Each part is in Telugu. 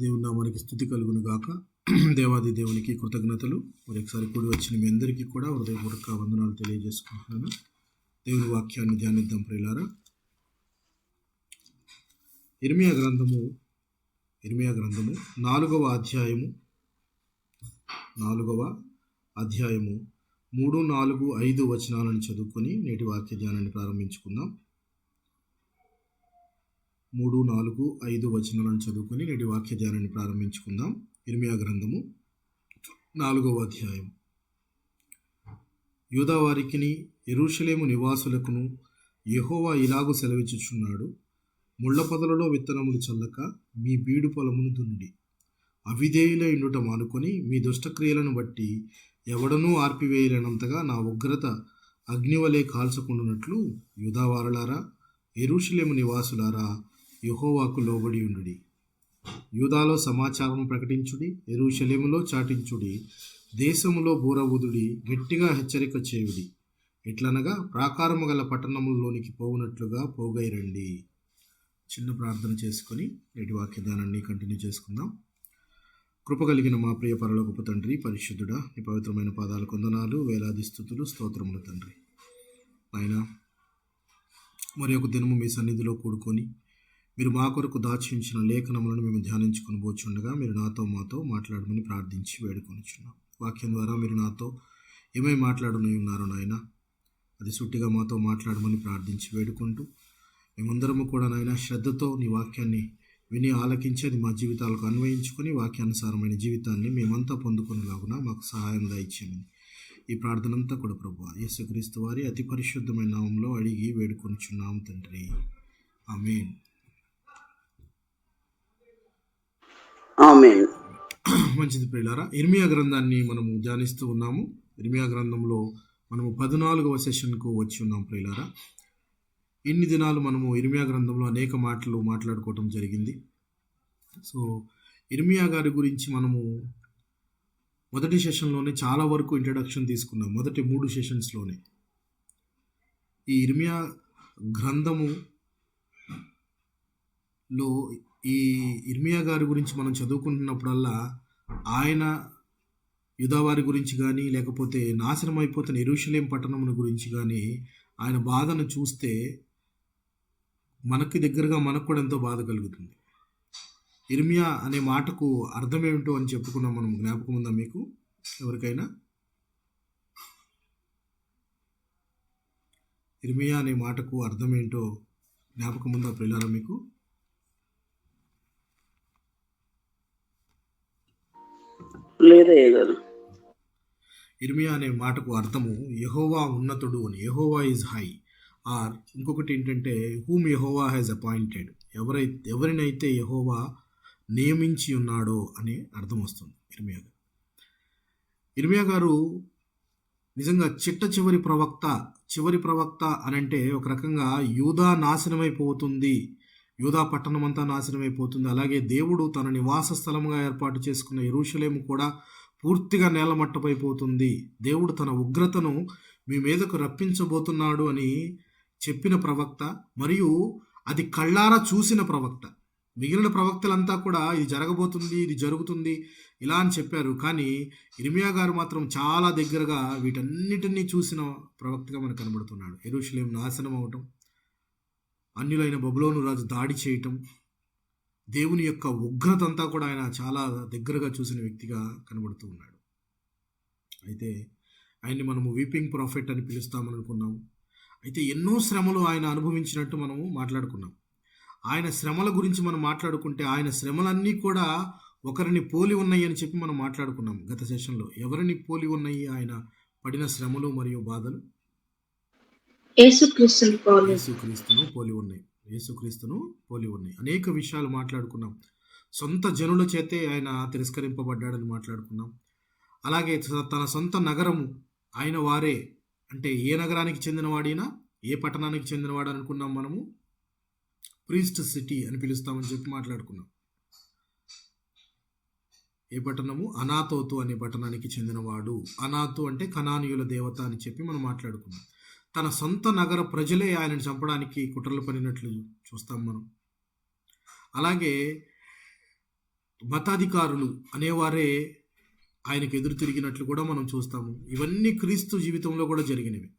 దేవుని నామానికి స్తుతి కలుగును గాక. దేవాది దేవునికి కృతజ్ఞతలు. మరొకసారి కూడి వచ్చిన మీ అందరికీ కూడా హృదయపూర్వక వందనాలు తెలియజేసుకుంటున్నాను. దేవుని వాక్యాన్ని ధ్యానిద్దాం ప్రియులారా. ఇర్మియా గ్రంథము 4వ అధ్యాయము 3, 4, 5 వచనాలను చదువుకొని నేటి వాక్య ధ్యానాన్ని ప్రారంభించుకుందాం. 3, 4, 5 వచనాలను చదువుకొని నేటి వాక్య ధ్యానాన్ని ప్రారంభించుకుందాం. ఇర్మియా గ్రంథము 4వ అధ్యాయం. యూదా వారికిని యెరూషలేము నివాసులకును యెహోవా ఇలాగు సెలవిచ్చుచున్నాడు, ముళ్ళ పొదలలో విత్తనములు చల్లక మీ బీడు పొలమును దున్నుడి. అవిధేయులైండుట మానుకొని మీ దుష్టక్రియలను బట్టి ఎవడనూ ఆర్పివేయలేనంతగా నా ఉగ్రత అగ్నివలే కాల్చకుండునట్లు యూదావారులారా, యెరూషలేము నివాసులారా, యెహోవాకు లోబడి ఉండుడి. యూదాలో సమాచారం ప్రకటించుడి, యెరూషలేములో చాటించుడి, దేశములో బూరవుదుడి, గట్టిగా హెచ్చరిక చేయుడి. ఎట్లనగా ప్రాకారము గల పట్టణములలోనికి పోవునట్లుగా పోగైరండి. చిన్న ప్రార్థన చేసుకొని నేటి వాక్యదానాన్ని కంటిన్యూ చేసుకుందాం. కృప కలిగిన మా ప్రియ పరలోకపు తండ్రి, పరిశుద్ధుడా, నీ పవిత్రమైన పాదాలకు వందనాలు, వేలాది స్తుతులు, స్తోత్రములు తండ్రి. ఆయన మరి ఒక దినము మీ సన్నిధిలో కూడుకొని మీరు మా కొరకు దాచి ఉంచిన లేఖనములను మేము ధ్యానించుకొని పోచుండగా మీరు మాతో మాట్లాడమని ప్రార్థించి వేడుకొనిచున్నాం. వాక్యం ద్వారా మీరు నాతో ఏమై మాట్లాడని ఉన్నారో నాయన, అది సుట్టిగా మాతో మాట్లాడమని ప్రార్థించి వేడుకుంటూ మేమందరము కూడా నాయన శ్రద్ధతో నీ వాక్యాన్ని విని ఆలకించి అది మా జీవితాలకు అన్వయించుకొని వాక్యానుసారమైన జీవితాన్ని మేమంతా పొందుకునేలాగున మాకు సహాయం దయచేయమని ఈ ప్రార్థన అంతా కూడా ప్రభువా యేసుక్రీస్తు వారి అతి పరిశుద్ధమైన నామంలో అడిగి వేడుకొనిచున్నాం తండ్రి, ఆమేన్. మంచిది ప్రియులారా, ఇర్మియా గ్రంథాన్ని మనము ధ్యానిస్తూ ఉన్నాము. ఇర్మియా గ్రంథంలో మనము 14వ సెషన్కు వచ్చి ఉన్నాం ప్రియులారా. ఇన్ని దినాలు మనము ఇర్మియా గ్రంథంలో అనేక మాటలు మాట్లాడుకోవటం జరిగింది. సో ఇర్మియా గారి గురించి మనము మొదటి సెషన్లోనే చాలా వరకు ఇంట్రడక్షన్ తీసుకున్నాం. మొదటి 3 సెషన్స్లోనే ఈ ఇర్మియా గ్రంథములో ఈ ఇర్మియా గారి గురించి మనం చదువుకుంటున్నప్పుడల్లా ఆయన యూదావారి గురించి కానీ లేకపోతే నాశనం అయిపోతున్న యెరూషలేం పట్టణముల గురించి కానీ ఆయన బాధను చూస్తే మనకి దగ్గరగా మనకు కూడా ఎంతో బాధ కలుగుతుంది. ఇర్మియా అనే మాటకు అర్థం ఏమిటో అని చెప్పుకున్నాం మనం. జ్ఞాపకం ఉందా మీకు ఎవరికైనా? ఇర్మియా అనే మాటకు అర్థం ఏంటో జ్ఞాపకం ఉందా ప్రియులారా మీకు? ఇర్మియా అనే మాటకు అర్థము యెహోవా ఉన్నతుడు అని, యెహోవా ఈజ్ హై. ఆర్ ఇంకొకటి ఏంటంటే హూమ్ యెహోవా హ్యాజ్ అపాయింటెడ్, ఎవరినైతే యెహోవా నియమించి ఉన్నాడో అని అర్థం వస్తుంది ఇర్మియా గారు నిజంగా చివరి ప్రవక్త అని అంటే ఒక రకంగా యూదా నాశనమైపోతుంది, యూదా పట్టణం అంతా నాశనమైపోతుంది, అలాగే దేవుడు తన నివాస స్థలముగా ఏర్పాటు చేసుకున్న యెరూషలేము కూడా పూర్తిగా నేలమట్టమైపోతుంది, దేవుడు తన ఉగ్రతను మీ మీదకు రప్పించబోతున్నాడు అని చెప్పిన ప్రవక్త, మరియు అది కళ్ళారా చూసిన ప్రవక్త. మిగిలిన ప్రవక్తలంతా కూడా ఇది జరగబోతుంది, ఇది జరుగుతుంది ఇలా అని చెప్పారు. కానీ ఇర్మియా గారు మాత్రం చాలా దగ్గరగా వీటన్నిటినీ చూసిన ప్రవక్తగా మనకు కనబడుతున్నాడు. యెరూషలేం నాశనం అవటం, అన్యులైన బబులోను రాజు దాడి చేయటం, దేవుని యొక్క ఉగ్రత అంతా కూడా ఆయన చాలా దగ్గరగా చూసిన వ్యక్తిగా కనబడుతూ ఉన్నాడు. అయితే ఆయన్ని మనము వీపింగ్ ప్రాఫెట్ అని పిలుస్తామనుకున్నాము. అయితే ఎన్నో శ్రమలు ఆయన అనుభవించినట్టు మనము మాట్లాడుకున్నాం. ఆయన శ్రమల గురించి మనం మాట్లాడుకుంటే ఆయన శ్రమలన్నీ కూడా ఒకరిని పోలి ఉన్నాయి అని చెప్పి మనం మాట్లాడుకున్నాం గత సెషన్లో. ఎవరిని పోలి ఉన్నాయి ఆయన పడిన శ్రమలు మరియు బాధలు? యేసుక్రీస్తును పోలి ఉన్నాయి. అనేక విషయాలు మాట్లాడుకున్నాం. సొంత జనుల చేతే ఆయన తిరస్కరింపబడ్డాడని మాట్లాడుకున్నాం. అలాగే తన సొంత నగరము ఆయన వారే, అంటే ఏ నగరానికి చెందినవాడైనా, ఏ పట్టణానికి చెందినవాడు అనుకున్నాం మనము? ప్రీస్ట్ సిటీ అని పిలుస్తామని చెప్పి మాట్లాడుకున్నాం. ఏ పట్టణము? అనాతోతు అనే పట్టణానికి చెందినవాడు. అనాతు అంటే కనానీయుల దేవత అని చెప్పి మనం మాట్లాడుకున్నాం. తన సొంత నగర ప్రజలే ఆయనను చంపడానికి కుట్రలు పనినట్లు చూస్తాం మనం. అలాగే మతాధికారులు అనేవారే ఆయనకు ఎదురు తిరిగినట్లు కూడా మనం చూస్తాము. ఇవన్నీ క్రీస్తు జీవితంలో కూడా జరిగినవి.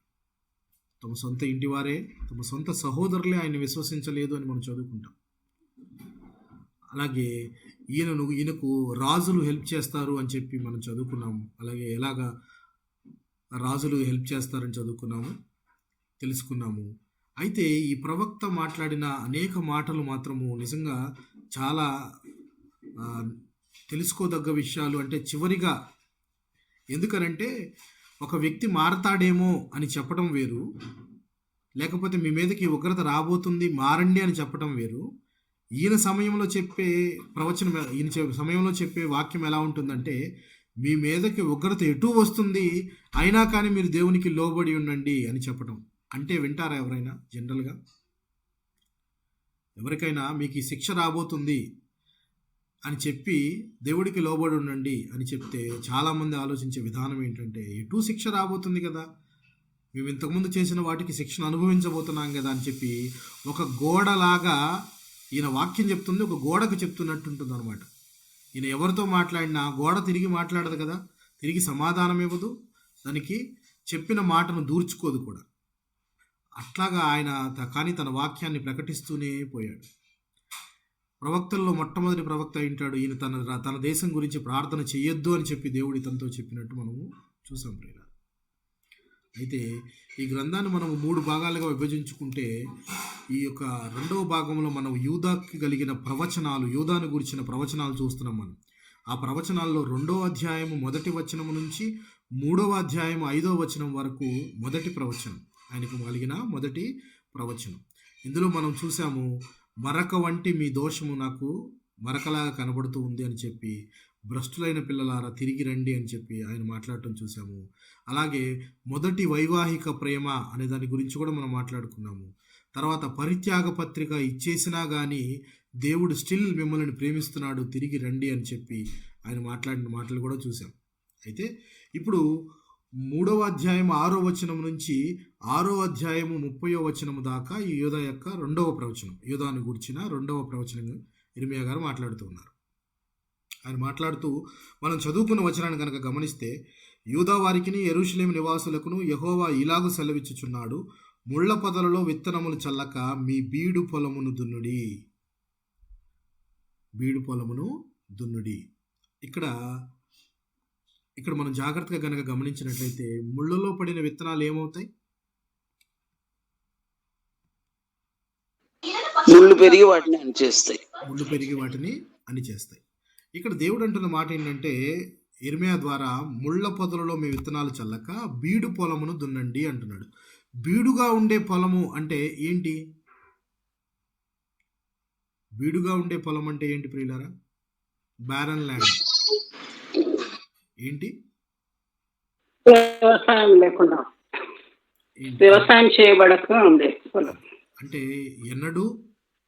తమ సొంత ఇంటి వారే, తమ సొంత సహోదరులే ఆయన విశ్వసించలేదు అని మనం చదువుకుంటాం. అలాగే ఈయనకు రాజులు హెల్ప్ చేస్తారు అని చెప్పి మనం చదువుకున్నాము. అలాగే ఎలాగా రాజులు హెల్ప్ చేస్తారని చదువుకున్నాము, తెలుసుకున్నాము. అయితే ఈ ప్రవక్త మాట్లాడిన అనేక మాటలు మాత్రము నిజంగా చాలా తెలుసుకోదగ్గ విషయాలు. అంటే చివరిగా, ఎందుకనంటే ఒక వ్యక్తి మారతాడేమో అని చెప్పడం వేరు, లేకపోతే మీ మీదకి ఉగ్రత రాబోతుంది మారండి అని చెప్పడం వేరు. ఈయన సమయంలో చెప్పే ప్రవచనం, సమయంలో చెప్పే వాక్యం ఎలా ఉంటుందంటే, మీ మీదకి ఉగ్రత ఎటు వస్తుంది అయినా కానీ మీరు దేవునికి లోబడి ఉండండి అని చెప్పడం. అంటే వింటారా ఎవరైనా? జనరల్గా ఎవరికైనా మీకు ఈ శిక్ష రాబోతుంది అని చెప్పి దేవుడికి లోబడి ఉండండి అని చెప్తే చాలామంది ఆలోచించే విధానం ఏంటంటే, ఎటు శిక్ష రాబోతుంది కదా, మేము ఇంతకుముందు చేసిన వాటికి శిక్షను అనుభవించబోతున్నాం కదా అని చెప్పి ఒక గోడలాగా ఈయన వాక్యం చెప్తుంది, ఒక గోడకు చెప్తున్నట్టు ఉంటుంది అనమాట. ఈయన ఎవరితో మాట్లాడినా గోడ తిరిగి మాట్లాడదు కదా, తిరిగి సమాధానం ఇవ్వదు, దానికి చెప్పిన మాటను దూర్చుకోదు కూడా. అట్లాగా ఆయన కానీ తన వాక్యాన్ని ప్రకటిస్తూనే పోయాడు. ప్రవక్తల్లో మొట్టమొదటి ప్రవక్త ఏంటాడు ఈయన. తన దేశం గురించి ప్రార్థన చేయొద్దు అని చెప్పి దేవుడి తనతో చెప్పినట్టు మనము చూసాం ప్రియులారా. అయితే ఈ గ్రంథాన్ని మనము 3 భాగాలుగా విభజించుకుంటే, ఈ యొక్క 2వ భాగంలో మనం యూదాకి కలిగిన ప్రవచనాలు, యూదాను గురించిన ప్రవచనాలు చూస్తున్నాం మనం. ఆ ప్రవచనాల్లో 2వ అధ్యాయము 1వ వచనం నుంచి 3వ అధ్యాయం 5వ వచనం వరకు మొదటి ప్రవచనం, ఆయనకు కలిగిన మొదటి ప్రవచనం. ఇందులో మనం చూసాము, మరక వంటి మీ దోషము నాకు మరకలాగా కనబడుతూ ఉంది అని చెప్పి, భ్రష్టులైన పిల్లలారా తిరిగి రండి అని చెప్పి ఆయన మాట్లాడటం చూసాము. అలాగే మొదటి వైవాహిక ప్రేమ అనే దాని గురించి కూడా మనం మాట్లాడుకున్నాము. తర్వాత పరిత్యాగ పత్రిక ఇచ్చేసినా కానీ దేవుడు స్టిల్ మిమ్మల్ని ప్రేమిస్తున్నాడు, తిరిగి రండి అని చెప్పి ఆయన మాట్లాడిన మాటలు కూడా చూసాం. అయితే ఇప్పుడు 3వ అధ్యాయం 6వ వచనం నుంచి 6వ అధ్యాయము 30వ వచనం దాకా ఈ యూదా యొక్క 2వ ప్రవచనం, యూదాను గురించిన 2వ ప్రవచనం ఇర్మియా గారు మాట్లాడుతూ ఉన్నారు. ఆయన మాట్లాడుతూ మనం చదువుకున్న వచనాన్ని కనుక గమనిస్తే, యూదా వారికిని యెరూషలేము నివాసులకును యెహోవా ఇలాగు సెలవిచ్చుచున్నాడు, ముళ్ళ పొదలలో విత్తనములు చల్లక మీ బీడు పొలమును దున్నుడి. బీడు పొలమును దున్నుడి. ఇక్కడ మనం జాగ్రత్తగా కనుక గమనించినట్లయితే, ముళ్ళలో పడిన విత్తనాలు ఏమవుతాయి? ముళ్ళు పెరిగి వాటిని అణిచేస్తాయి. ఇక్కడ దేవుడు అంటున్న మాట ఏంటంటే, ఇర్మియా ద్వారా ముళ్ళ పొదలలో మీ విత్తనాలు చల్లక బీడు పొలమును దున్నండి అంటున్నాడు. బీడుగా ఉండే పొలము అంటే ఏంటి? బీడుగా ఉండే పొలం అంటే ఏంటి ప్రియులారా? Barren land. ఏంటి? వ్యవసాయం లేకుండా, వ్యవసాయం చేయబడక ఉండే పొలం. అంటే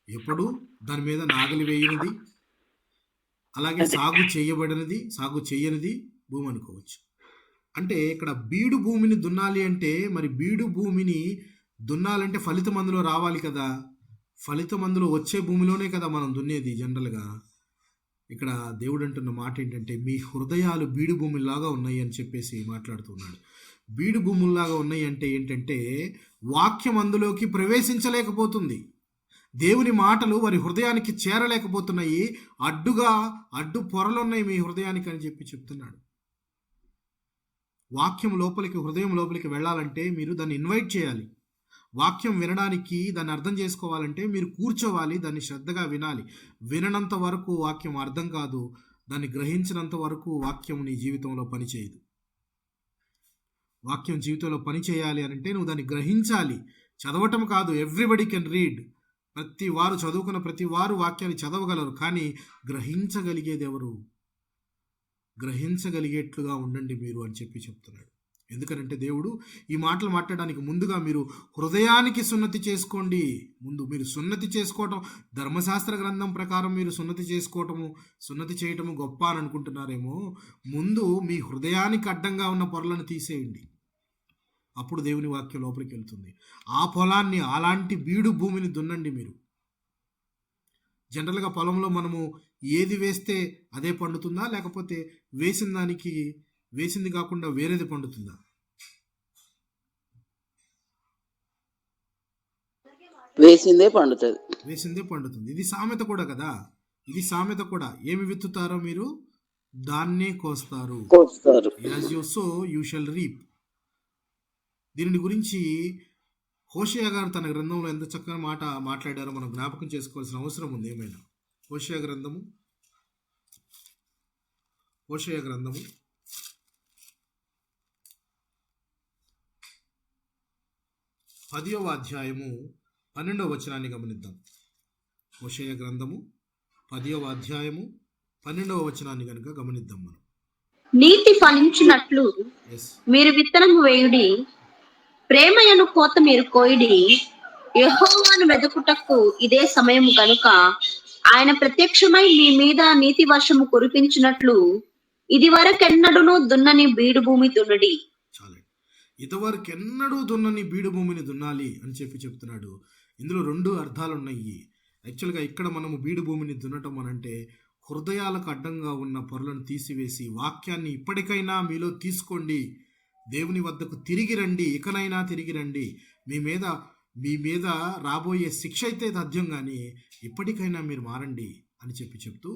ఎప్పుడు దాని మీద నాగలి వేయనిది, అలాగే సాగు చేయనిది భూమి అనుకోవచ్చు. అంటే ఇక్కడ బీడు భూమిని దున్నాలి అంటే, మరి బీడు భూమిని దున్నాలంటే ఫలితం అందులో రావాలి కదా. ఫలితం అందులో వచ్చే భూమిలోనే కదా మనం దున్నేది జనరల్గా. ఇక్కడ దేవుడు అంటున్న మాట ఏంటంటే, మీ హృదయాలు బీడు భూముల్లాగా ఉన్నాయి అని చెప్పేసి మాట్లాడుతున్నాడు. బీడు భూముల్లాగా ఉన్నాయి అంటే ఏంటంటే, వాక్యం అందులోకి ప్రవేశించలేకపోతుంది, దేవుని మాటలు వారి హృదయానికి చేరలేకపోతున్నాయి, అడ్డు పొరలున్నాయి మీ హృదయానికి అని చెప్పి చెప్తున్నాడు. వాక్యం లోపలికి, హృదయం లోపలికి వెళ్ళాలంటే మీరు దాన్ని ఇన్వైట్ చేయాలి. వాక్యం వినడానికి, దాన్ని అర్థం చేసుకోవాలంటే మీరు కూర్చోవాలి, దాన్ని శ్రద్ధగా వినాలి. విననంత వరకు వాక్యం అర్థం కాదు, దాన్ని గ్రహించినంత వరకు వాక్యం నీ జీవితంలో పనిచేయదు. వాక్యం జీవితంలో పని చేయాలి అంటే నువ్వు దాన్ని గ్రహించాలి. చదవటం కాదు, ఎవ్రీబడి కెన్ రీడ్. చదువుకున్న ప్రతి వారు వాక్యాన్ని చదవగలరు, కానీ గ్రహించగలిగేది ఎవరు? గ్రహించగలిగేట్లుగా ఉండండి మీరు అని చెప్పి చెప్తున్నాడు. ఎందుకనంటే దేవుడు ఈ మాటలు మాట్లాడడానికి ముందుగా మీరు హృదయానికి సున్నతి చేసుకోండి. ముందు మీరు సున్నతి చేసుకోవటం, ధర్మశాస్త్ర గ్రంథం ప్రకారం మీరు సున్నతి చేయటము గొప్ప అని అనుకుంటున్నారేమో. ముందు మీ హృదయానికి అడ్డంగా ఉన్న పొరలను తీసేయండి, అప్పుడు దేవుని వాక్యం లోపలికి వెళ్తుంది. ఆ పొలాన్ని, అలాంటి బీడు భూమిని దున్నండి మీరు. జనరల్గా పొలంలో మనము ఏది వేస్తే అదే పండుతుందా, లేకపోతే వేసిన దానికి వేసింది కాకుండా వేరేది పండుతుందా? వేసిందే పండుతుంది. వేసిందే పండుతుంది. ఇది సామెత కూడా కదా, ఇది సామెత కూడా. ఏమి విత్తుతారో మీరు దాన్నే కోస్తారు. As you so you shall reap. దీని గురించి హోషేయ గారు తన గ్రంథంలో ఎంత చక్కగా మాట్లాడారో మనం జ్ఞాపకం చేసుకోవాల్సిన అవసరం ఉంది. ఏమైనా హోషేయ గ్రంథము 10వ అధ్యాయము 12వ వచనాన్ని గమనిద్దాం. హోషేయ గ్రంథము 10వ అధ్యాయము 12వ వచనాన్ని కనుక గమనిద్దాం మనం. నీతి ఫలించినట్లు మీరు విత్తనము వేయుడి, ప్రేమయను కోత మీరు కోయిడి. యెహోవాను వెదుకుటకు ఇదే సమయము కనుక ఆయన ప్రత్యక్షమై మీ మీద నీతి వర్షము కురిపించినట్లు ఇది వరకెన్నడూను దున్నని బీడు భూమి దున్నుడి. చాలండి. ఇదివరకెన్నడూ దున్నని బీడు భూమిని దున్నాలి అని చెప్తున్నాడు. ఇందులో 2 అర్థాలు ఉన్నాయి. యాక్చువల్గా ఇక్కడ మనము బీడు భూమిని దున్నటం అనంటే హృదయాలకు అడ్డంగా ఉన్న పొరలను తీసివేసి వాక్యాన్ని ఇప్పటికైనా మీలో తీసుకోండి, దేవుని వద్దకు తిరిగి రండి, ఇకనైనా తిరిగి రండి, మీ మీద రాబోయే శిక్ష అయితే తథ్యం, కానీ ఇప్పటికైనా మీరు మారండి అని చెప్తూ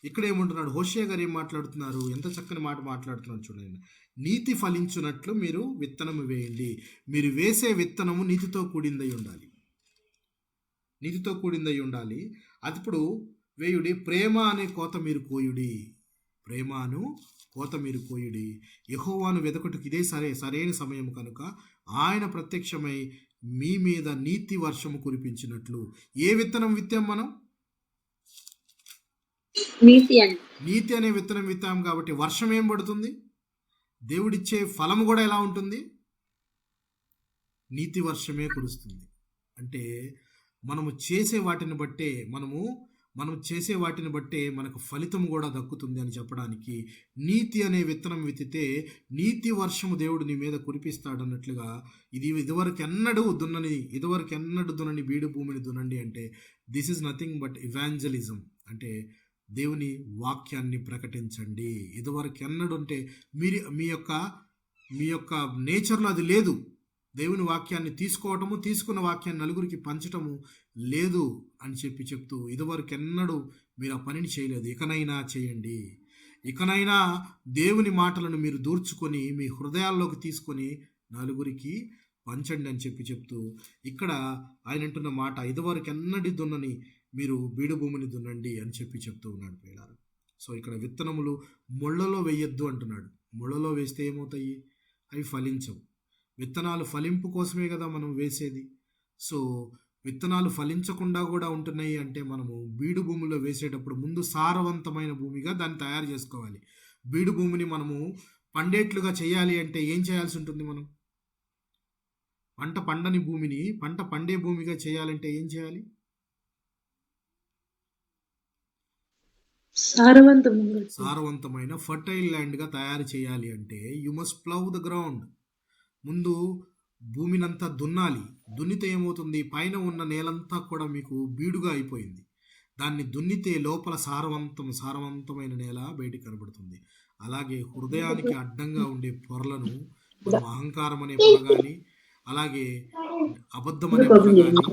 ఇక్కడ ఏమంటున్నాడు హోషేయ గారు? ఏం మాట్లాడుతున్నారు? ఎంత చక్కని మాట మాట్లాడుతున్నాడు చూడండి. నీతి ఫలించున్నట్లు మీరు విత్తనము వేయండి. మీరు వేసే విత్తనము నీతితో కూడిందై ఉండాలి, నీతితో కూడిందై ఉండాలి. అప్పుడు వేయుడి. ప్రేమ అనే కోత మీరు కోయుడి, ప్రేమను కోత మీరు కోయుడి. యెహోవాను వెదకుటకు ఇదే సరైన సమయం కనుక ఆయన ప్రత్యక్షమై మీ మీద నీతి వర్షము కురిపించినట్లు. ఏ విత్తనం విత్తాం మనం? నీతి అనే విత్తనం విత్తాం కాబట్టి వర్షం ఏం పడుతుంది? దేవుడిచ్చే ఫలము కూడా ఎలా ఉంటుంది? నీతి వర్షమే కురుస్తుంది. అంటే మనం చేసే వాటిని బట్టే మనకు ఫలితం కూడా దక్కుతుంది అని చెప్పడానికి నీతి అనే విత్తనం విత్తితే నీతి వర్షము దేవుడు నీ మీద కురిపిస్తాడు అన్నట్లుగా ఇదివరకెన్నడూ దున్నని బీడు భూమిని దున్నండి అంటే this is nothing but evangelism. అంటే దేవుని వాక్యాన్ని ప్రకటించండి. ఇదివరకెన్నడూ అంటే మీ యొక్క నేచర్లో అది లేదు. దేవుని వాక్యాన్ని తీసుకోవటము, తీసుకున్న వాక్యాన్ని నలుగురికి పంచటము లేదు అని చెప్తూ ఇదివరకెన్నడూ మీరు ఆ పనిని చేయలేదు, ఇకనైనా చేయండి. ఇకనైనా దేవుని మాటలను మీరు దూర్చుకొని మీ హృదయాల్లోకి తీసుకొని నలుగురికి పంచండి అని చెప్తూ ఇక్కడ ఆయన అంటున్న మాట ఇదివరకెన్నడి దున్నని మీరు బీడు భూమిని దున్నండి అని చెప్తూ ఉన్నాడు పిల్లలు. సో ఇక్కడ విత్తనములు ముళ్ళలో వేయొద్దు అంటున్నాడు. ముళ్ళలో వేస్తే ఏమవుతాయి? అవి ఫలించవు. విత్తనాలు ఫలింపు కోసమే కదా మనం వేసేది. సో విత్తనాలు ఫలించకుండా కూడా ఉంటున్నాయి అంటే మనము బీడు భూమిలో వేసేటప్పుడు ముందు సారవంతమైన భూమిగా దాన్ని తయారు చేసుకోవాలి. బీడు భూమిని మనము పండేట్లుగా చేయాలి అంటే ఏం చేయాల్సి ఉంటుంది? మనం పంట పండే భూమిగా చేయాలంటే ఏం చేయాలి? సారవంతమైన ఫర్టైల్ ల్యాండ్గా తయారు చేయాలి అంటే you must plough the ground. ముందు భూమినంతా దున్నాలి. దున్నితే ఏమవుతుంది? పైన ఉన్న నేలంతా కూడా మీకు బీడుగా అయిపోయింది. దాన్ని దున్నితే లోపల సారవంతమైన నేల బయటికి కనబడుతుంది. అలాగే హృదయానికి అడ్డంగా ఉండే పొరలను మనం అహంకారం అనే పొర కానీ, అలాగే అబద్ధం అనే పొర కానీ,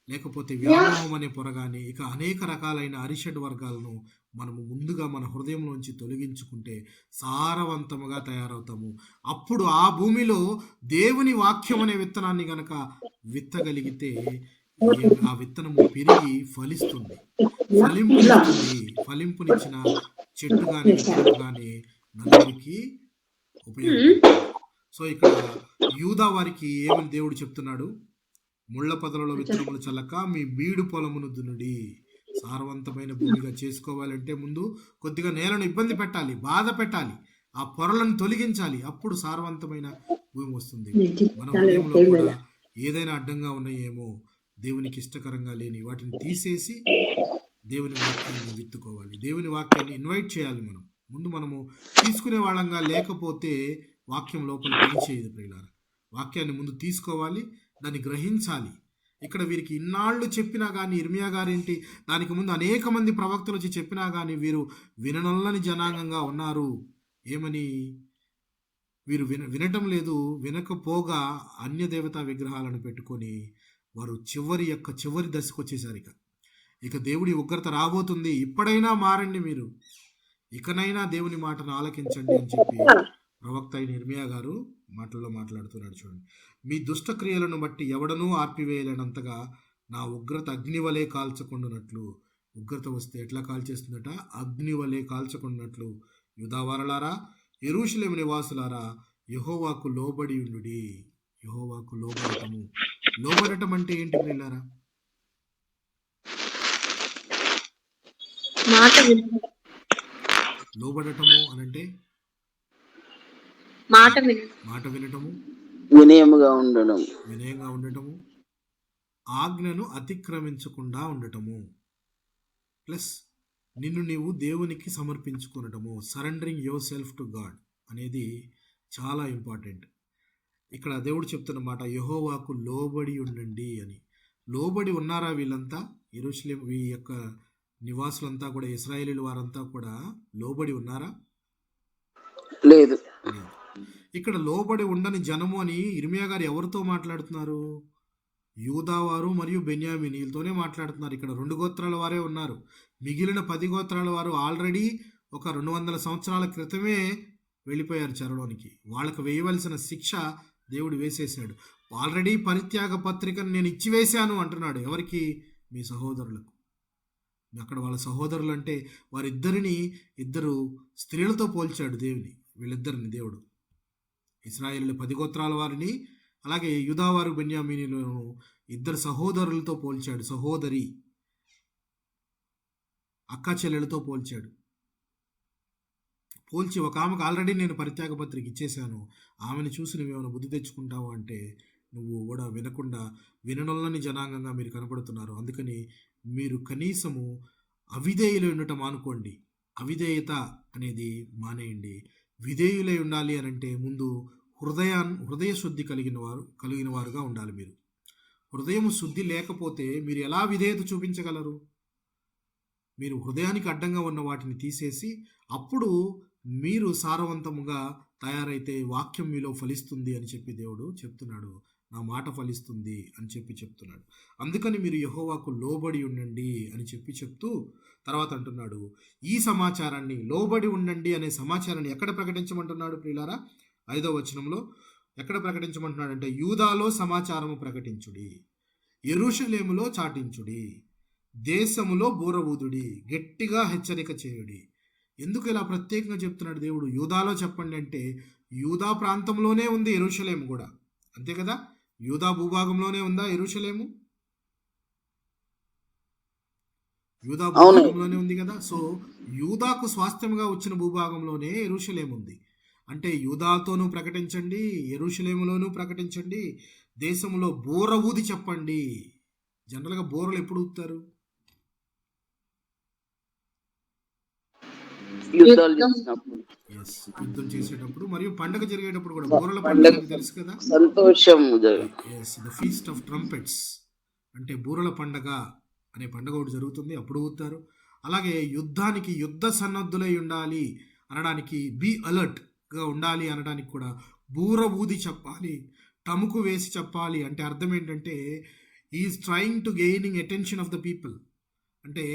లేకపోతే వ్యామోహం అనే పొర కానీ, ఇక అనేక రకాలైన అరిషడ్ వర్గాలను మనము ముందుగా మన హృదయంలోంచి తొలగించుకుంటే సారవంతముగా తయారవుతాము. అప్పుడు ఆ భూమిలో దేవుని వాక్యం అనే విత్తనాన్ని గనక విత్తగలిగితే ఆ విత్తనము పెరిగి ఫలిస్తుంది, ఫలింపునిచ్చిన చెట్టు కానీ విత్తనం కానీ నలుగురికి ఉపయోగపడుతుంది. సో ఇక్కడ యూదా వారికి ఏమని దేవుడు చెప్తున్నాడు? ముళ్ళ పొదలలో విత్తనములు చల్లక మీ బీడు పొలమును దున్నుడి. సారవంతమైన భూమిగా చేసుకోవాలంటే ముందు కొద్దిగా నేలను ఇబ్బంది పెట్టాలి, బాధ పెట్టాలి, ఆ పొరలను తొలగించాలి. అప్పుడు సారవంతమైన భూమి వస్తుంది. మన హృదయంలో కూడా ఏదైనా అడ్డంగా ఉన్నాయేమో, దేవునికి ఇష్టకరంగా లేని వాటిని తీసేసి దేవుని వాక్యాన్ని విత్తుకోవాలి. దేవుని వాక్యాన్ని ఇన్వైట్ చేయాలి. మనము తీసుకునే వాళ్ళంగా లేకపోతే వాక్యం లోపల పనిచేయదు ప్రియులారా. వాక్యాన్ని ముందు తీసుకోవాలి, దాన్ని గ్రహించాలి. ఇక్కడ వీరికి ఇన్నాళ్ళు చెప్పినా కానీ ఇర్మియా గారేంటి, దానికి ముందు అనేక మంది ప్రవక్తలు వచ్చి చెప్పినా కానీ వీరు విననొల్లని జనాంగంగా ఉన్నారు. ఏమని? వీరు వినటం లేదు. వినకపోగా అన్య దేవతా విగ్రహాలను పెట్టుకొని వారు చివరి దశకు వచ్చేసారు. ఇక దేవుడి ఉగ్రత రాబోతుంది, ఇప్పుడైనా మారండి, మీరు ఇకనైనా దేవుని మాటను ఆలకించండి అని చెప్పి ప్రవక్త అయిన ఇర్మియా గారు మాటల్లో మాట్లాడుతున్నాడు. చూడండి, మీ దుష్టక్రియలను బట్టి ఎవడనూ ఆర్పివేయలేనంతగా నా ఉగ్రత అగ్నివలే కాల్చకుండానట్లు. ఉగ్రత వస్తే ఎట్లా కాల్చేస్తుందట? అగ్నివలే కాల్చకుండానట్లు. యూదావారలారా, యెరూషలేము నివాసులారా, యెహోవాకు లోబడి ఉండుడి. యెహోవాకు లోబడటము. లోబడటం అంటే ఏంటి పిల్లారా? లోబడటము అనంటే మాట వినటము, వినయముగా ఉండడం, వినయంగా ఉండటము, ఆజ్ఞను అతిక్రమించకుండా ఉండటము, ప్లస్ నిన్ను నీవు దేవునికి సమర్పించుకునటము. Surrendering your self to God అనేది చాలా ఇంపార్టెంట్. ఇక్కడ దేవుడు చెప్తున్న మాట, యెహోవాకు లోబడి ఉండండి అని. లోబడి ఉన్నారా వీళ్ళంతా? యెరూషలేము ఈ యొక్క నివాసులంతా కూడా, ఇశ్రాయేలీయుల వారంతా కూడా లోబడి ఉన్నారా? లేదు. ఇక్కడ లోబడి ఉండని జనము అని ఇర్మియా గారు ఎవరితో మాట్లాడుతున్నారు? యూదావారు మరియు బెన్యామీనీలతోనే మాట్లాడుతున్నారు. ఇక్కడ 2 గోత్రాల వారే ఉన్నారు. మిగిలిన 10 గోత్రాల వారు ఆల్రెడీ ఒక 200 సంవత్సరాల క్రితమే వెళ్ళిపోయారు చెరలోనికి. వాళ్ళకు వేయవలసిన శిక్ష దేవుడు వేసేసాడు. ఆల్రెడీ పరిత్యాగ పత్రికను నేను ఇచ్చివేశాను అంటున్నాడు. ఎవరికి? మీ సహోదరులకు. అక్కడ వాళ్ళ సహోదరులు అంటే వారిద్దరిని 2 స్త్రీలతో పోల్చాడు వీళ్ళిద్దరిని దేవుడు. ఇశ్రాయేలు 10 గోత్రాల వారిని, అలాగే యూదావారు బెన్యామీనీలను 2 సహోదరులతో పోల్చాడు. సహోదరి, అక్క చెల్లెలతో పోల్చాడు. పోల్చి ఒక ఆమెకు ఆల్రెడీ నేను పరిత్యాగ పత్రిక ఇచ్చేశాను, ఆమెను చూసి నువ్వేమైనా బుద్ధి తెచ్చుకుంటావు అంటే నువ్వు కూడా వినకుండా విననొల్లని జనాంగంగా మీరు కనపడుతున్నారు. అందుకని మీరు కనీసము అవిధేయులు ఉండటం మానుకోండి. అవిధేయత అనేది మానేయండి. విధేయులై ఉండాలి అని అంటే ముందు హృదయ శుద్ధి కలిగిన వారుగా ఉండాలి. మీరు హృదయం శుద్ధి లేకపోతే మీరు ఎలా విధేయత చూపించగలరు? మీరు హృదయానికి అడ్డంగా ఉన్న వాటిని తీసేసి అప్పుడు మీరు సారవంతముగా తయారైతే వాక్యం మీలో ఫలిస్తుంది అని చెప్పి దేవుడు చెప్తున్నాడు. నా మాట ఫలిస్తుంది అని చెప్పి చెప్తున్నాడు. అందుకని మీరు యెహోవాకు లోబడి ఉండండి అని చెప్పి చెప్తూ తర్వాత అంటున్నాడు, ఈ సమాచారాన్ని, లోబడి ఉండండి అనే సమాచారాన్ని ఎక్కడ ప్రకటించమంటున్నాడు ప్రియులారా? 5వ వచనంలో ఎక్కడ ప్రకటించమంటున్నాడు అంటే, యూదాలో సమాచారము ప్రకటించుడి, యెరూషలేములో చాటించుడి, దేశములో బూరవూదుడి, గట్టిగా హెచ్చరిక చేయుడి. ఎందుకు ఇలా ప్రత్యేకంగా చెప్తున్నాడు దేవుడు? యూదాలో చెప్పండి అంటే యూదా ప్రాంతంలోనే ఉంది యెరూషలేము కూడా, అంతే కదా? యూదా భూభాగంలోనే ఉందా యెరూషలేము? యూదా భూభాగంలోనే ఉంది కదా. సో యూదాకు స్వాస్థ్యంగా వచ్చిన భూభాగంలోనే యెరూషలేము ఉంది. అంటే యూదాతోనూ ప్రకటించండి, యెరూషలేములోనూ ప్రకటించండి, దేశంలో బూర ఊది చెప్పండి. జనరల్గా బూరలు ఎప్పుడు ఊదుతారు? యుద్ధం చేసేటప్పుడు మరియు పండగ జరిగేటప్పుడు కూడా. బూరల పండుగ తెలుసు కదా, సంతోషం, ద ఫీస్ట్ ఆఫ్ ట్రంపెట్స్ అంటే బూరల పండగ అనే పండగ ఒకటి జరుగుతుంది, అప్పుడు ఊతారు. అలాగే యుద్ధానికి యుద్ధ సన్నద్ధులై ఉండాలి అనడానికి, బీ అలర్ట్గా ఉండాలి అనడానికి కూడా బూర ఊది చెప్పాలి, టముకు వేసి చెప్పాలి. అంటే అర్థం ఏంటంటే is trying to gaining attention of the people. అంటే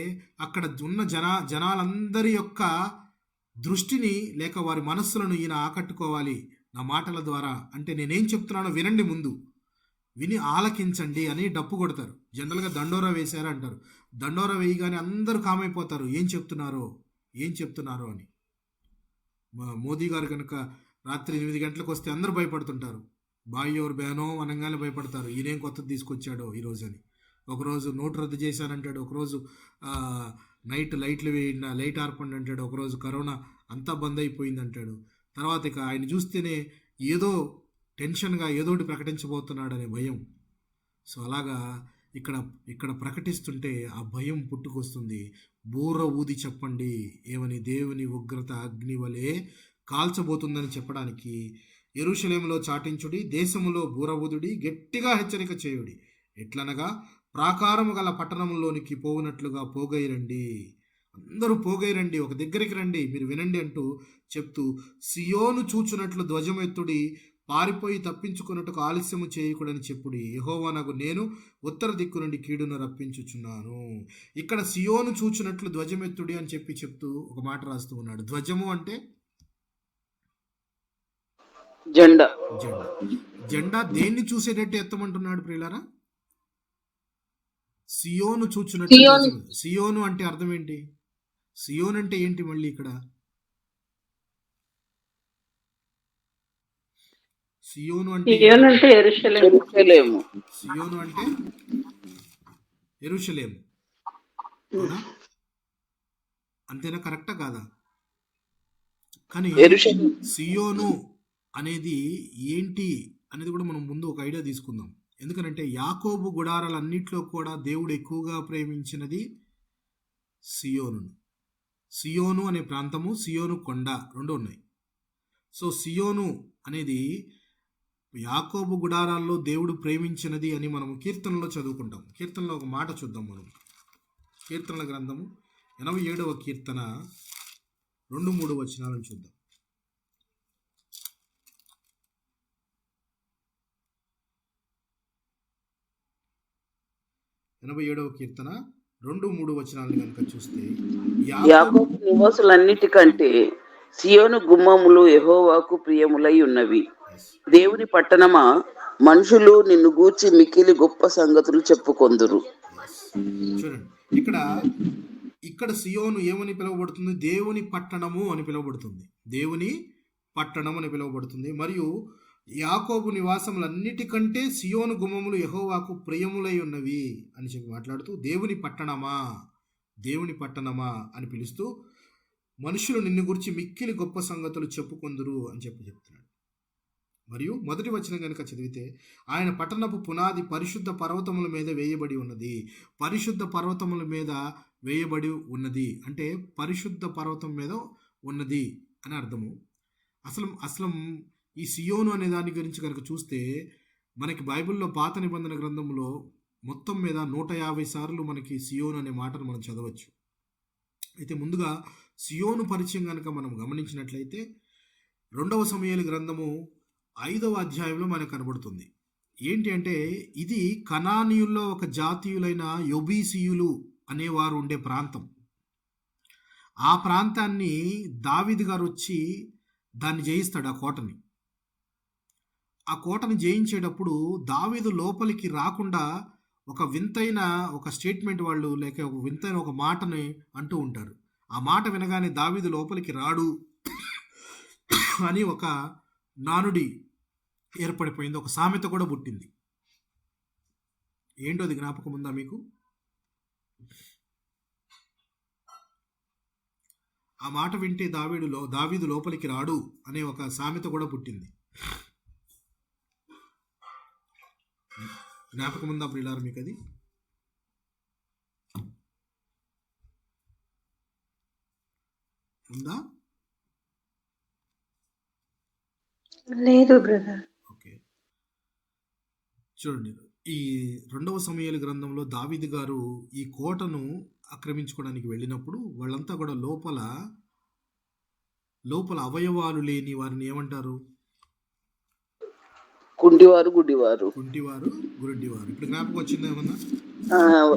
అక్కడ ఉన్న జనాలందరి యొక్క దృష్టిని లేక వారి మనస్సులను ఈయన ఆకట్టుకోవాలి నా మాటల ద్వారా. అంటే నేనేం చెప్తున్నానో వినండి, ముందు విని ఆలకించండి అని డప్పు కొడతారు. జనరల్గా దండోరా వేశారు అంటారు. దండోరా వేయగానే అందరూ కామైపోతారు, ఏం చెప్తున్నారో అని. మోదీ గారు కనుక రాత్రి 8 గంటలకు వస్తే అందరూ భయపడుతుంటారు. బాయ్ ఎవరు బ్యానో అనగానే భయపడతారు, ఈయనేం కొత్తది తీసుకొచ్చాడో ఈరోజు అని. ఒకరోజు నోటు రద్దు చేశానంటాడు, ఒకరోజు నైట్ లైట్ ఆర్పండి అంటాడు, ఒకరోజు కరోనా అంతా బంద్ అయిపోయింది అంటాడు. తర్వాత ఇక ఆయన చూస్తేనే ఏదో టెన్షన్గా ఏదోటి ప్రకటించబోతున్నాడు అనే భయం. సో అలాగా ఇక్కడ ప్రకటిస్తుంటే ఆ భయం పుట్టుకొస్తుంది. బూర ఊది చెప్పండి ఏమని? దేవుని ఉగ్రత అగ్ని వలె కాల్చబోతుందని చెప్పడానికి. యెరూషలేములో చాటించుడి, దేశములో బూర ఊదుడి, గట్టిగా హెచ్చరిక చేయుడి. ఎట్లనగా ప్రాకారము గల పట్టణంలోనికి పోవునట్లుగా పోగైరండి, అందరూ పోగైరండి, ఒక దగ్గరికి రండి, మీరు వినండి అంటూ చెప్తూ, సియోను చూచునట్లు ధ్వజమెత్తుడి, పారిపోయి తప్పించుకున్నట్టుకు ఆలస్యము చేయకూడని చెప్పుడి, యెహోవానగు నేను ఉత్తర దిక్కు నుండి కీడును రప్పించుచున్నాను. ఇక్కడ సియోను చూచునట్లు ధ్వజమెత్తుడి అని చెప్తూ ఒక మాట రాస్తూ ఉన్నాడు. ధ్వజము అంటే జెండా. జెండా. జెండా దేన్ని చూసేటట్టు ఎత్తమంటున్నాడు ప్రియులారా? సియోను చూచునట్టు సియోను. ధ్వజం. సియోను అంటే అర్థం ఏంటి? సియోన్ అంటే ఏంటి? మళ్ళీ ఇక్కడ సియోను అంటే సియోను అంటే యెరూషలేము. యెరూషలేము. సియోను అంటే యెరూషలేము. అవునా? అంతేనా? కరెక్టా కాదా? కానీ యెరూషలేము. సియోను అనేది ఏంటి అనేది కూడా మనం ముందు ఒక ఐడియా తీసుకుందాం. ఎందుకనంటే యాకోబు గుడారాలన్నిట్లో కూడా దేవుడు ఎక్కువగా ప్రేమించినది సియోను. సియోను అనే ప్రాంతము, సియోను కొండ రెండు ఉన్నాయి. సో సియోను అనేది యాకోబు గుడారాల్లో దేవుడు ప్రేమించినది అని మనం కీర్తనలో చదువుకుంటాం. కీర్తనలో ఒక మాట చూద్దాం మనం. కీర్తనల గ్రంథము 87వ కీర్తన 2-3 వచనాలను చూద్దాం. 87వ కీర్తన 2-3 వచనాలను కనుక చూస్తే, యాకోబు నివాసులన్నిటికంటే సియోను గుమ్మములు యెహోవాకు ప్రియములై ఉన్నవి. దేవుని పట్టణమా, మనుషులు నిన్ను గూర్చి మిక్కిలి గొప్ప సంగతులు చెప్పుకొందురు. చూడండి, ఇక్కడ సియోను ఏమని పిలువబడుతుంది? దేవుని పట్టణము అని పిలువబడుతుంది. దేవుని పట్టణం అని పిలువబడుతుంది. మరియు యాకోబు నివాసములన్నిటికంటే సియోను గుమ్మములు యెహోవాకు ప్రియములై ఉన్నవి అని చెప్పి మాట్లాడుతూ, దేవుని పట్టణమా అని పిలుస్తూ, మనుషులు నిన్ను గురించి మిక్కిలి గొప్ప సంగతులు చెప్పుకొందురు అని చెప్తున్నాడు. మరియు మొదటి వచనం కనుక చదివితే, ఆయన పట్టణపు పునాది పరిశుద్ధ పర్వతముల మీద వేయబడి ఉన్నది. పరిశుద్ధ పర్వతముల మీద వేయబడి ఉన్నది అంటే పరిశుద్ధ పర్వతం మీద ఉన్నది అని అర్థము. అసలు ఈ సియోను అనే దాని గురించి కనుక చూస్తే, మనకి బైబిల్లో పాత నిబంధన గ్రంథంలో మొత్తం మీద 150 సార్లు మనకి సియోను అనే మాటను మనం చదవచ్చు. అయితే ముందుగా సియోను పరిచయం కనుక మనం గమనించినట్లయితే 2వ సమూయేలు గ్రంథము 5వ అధ్యాయంలో మనకు కనబడుతుంది. ఏంటి అంటే, ఇది కనానీయుల్లో ఒక జాతీయులైన యొబీసీయులు అనేవారు ఉండే ప్రాంతం. ఆ ప్రాంతాన్ని దావీదు గారు వచ్చి దాన్ని జయిస్తాడు. ఆ కోటని జయించేటప్పుడు దావీదు లోపలికి రాకుండా ఒక వింతైన ఒక స్టేట్మెంట్ వాళ్ళు, లేక ఒక వింతైన ఒక మాటని అంటూ ఉంటారు. ఆ మాట వినగానే దావీదు లోపలికి రాడు అని ఒక నానుడి ఏర్పడిపోయింది. ఒక సామెత కూడా పుట్టింది. ఏంటో అది జ్ఞాపకం ఉందా మీకు? ఆ మాట వింటే దావీదు లోపలికి రాడు అనే ఒక సామెత కూడా పుట్టింది. జ్ఞాపకం ఉందా ప్రియులారా మీకు? అది ఉందా? లేదు బ్రదర్. ఓకే, చూడండి, ఈ 2వ సమూయేలు గ్రంథంలో దావీదు గారు ఈ కోటను ఆక్రమించుకోవడానికి వెళ్ళినప్పుడు వాళ్ళంతా కూడా లోపల అవయవాలు లేని వారిని ఏమంటారు? కుంటివారు, గుడ్డివారు. కుంటివారు, గుడ్డివారు. ఇప్పుడు జ్ఞాపకం వచ్చిందా ఏమన్నా?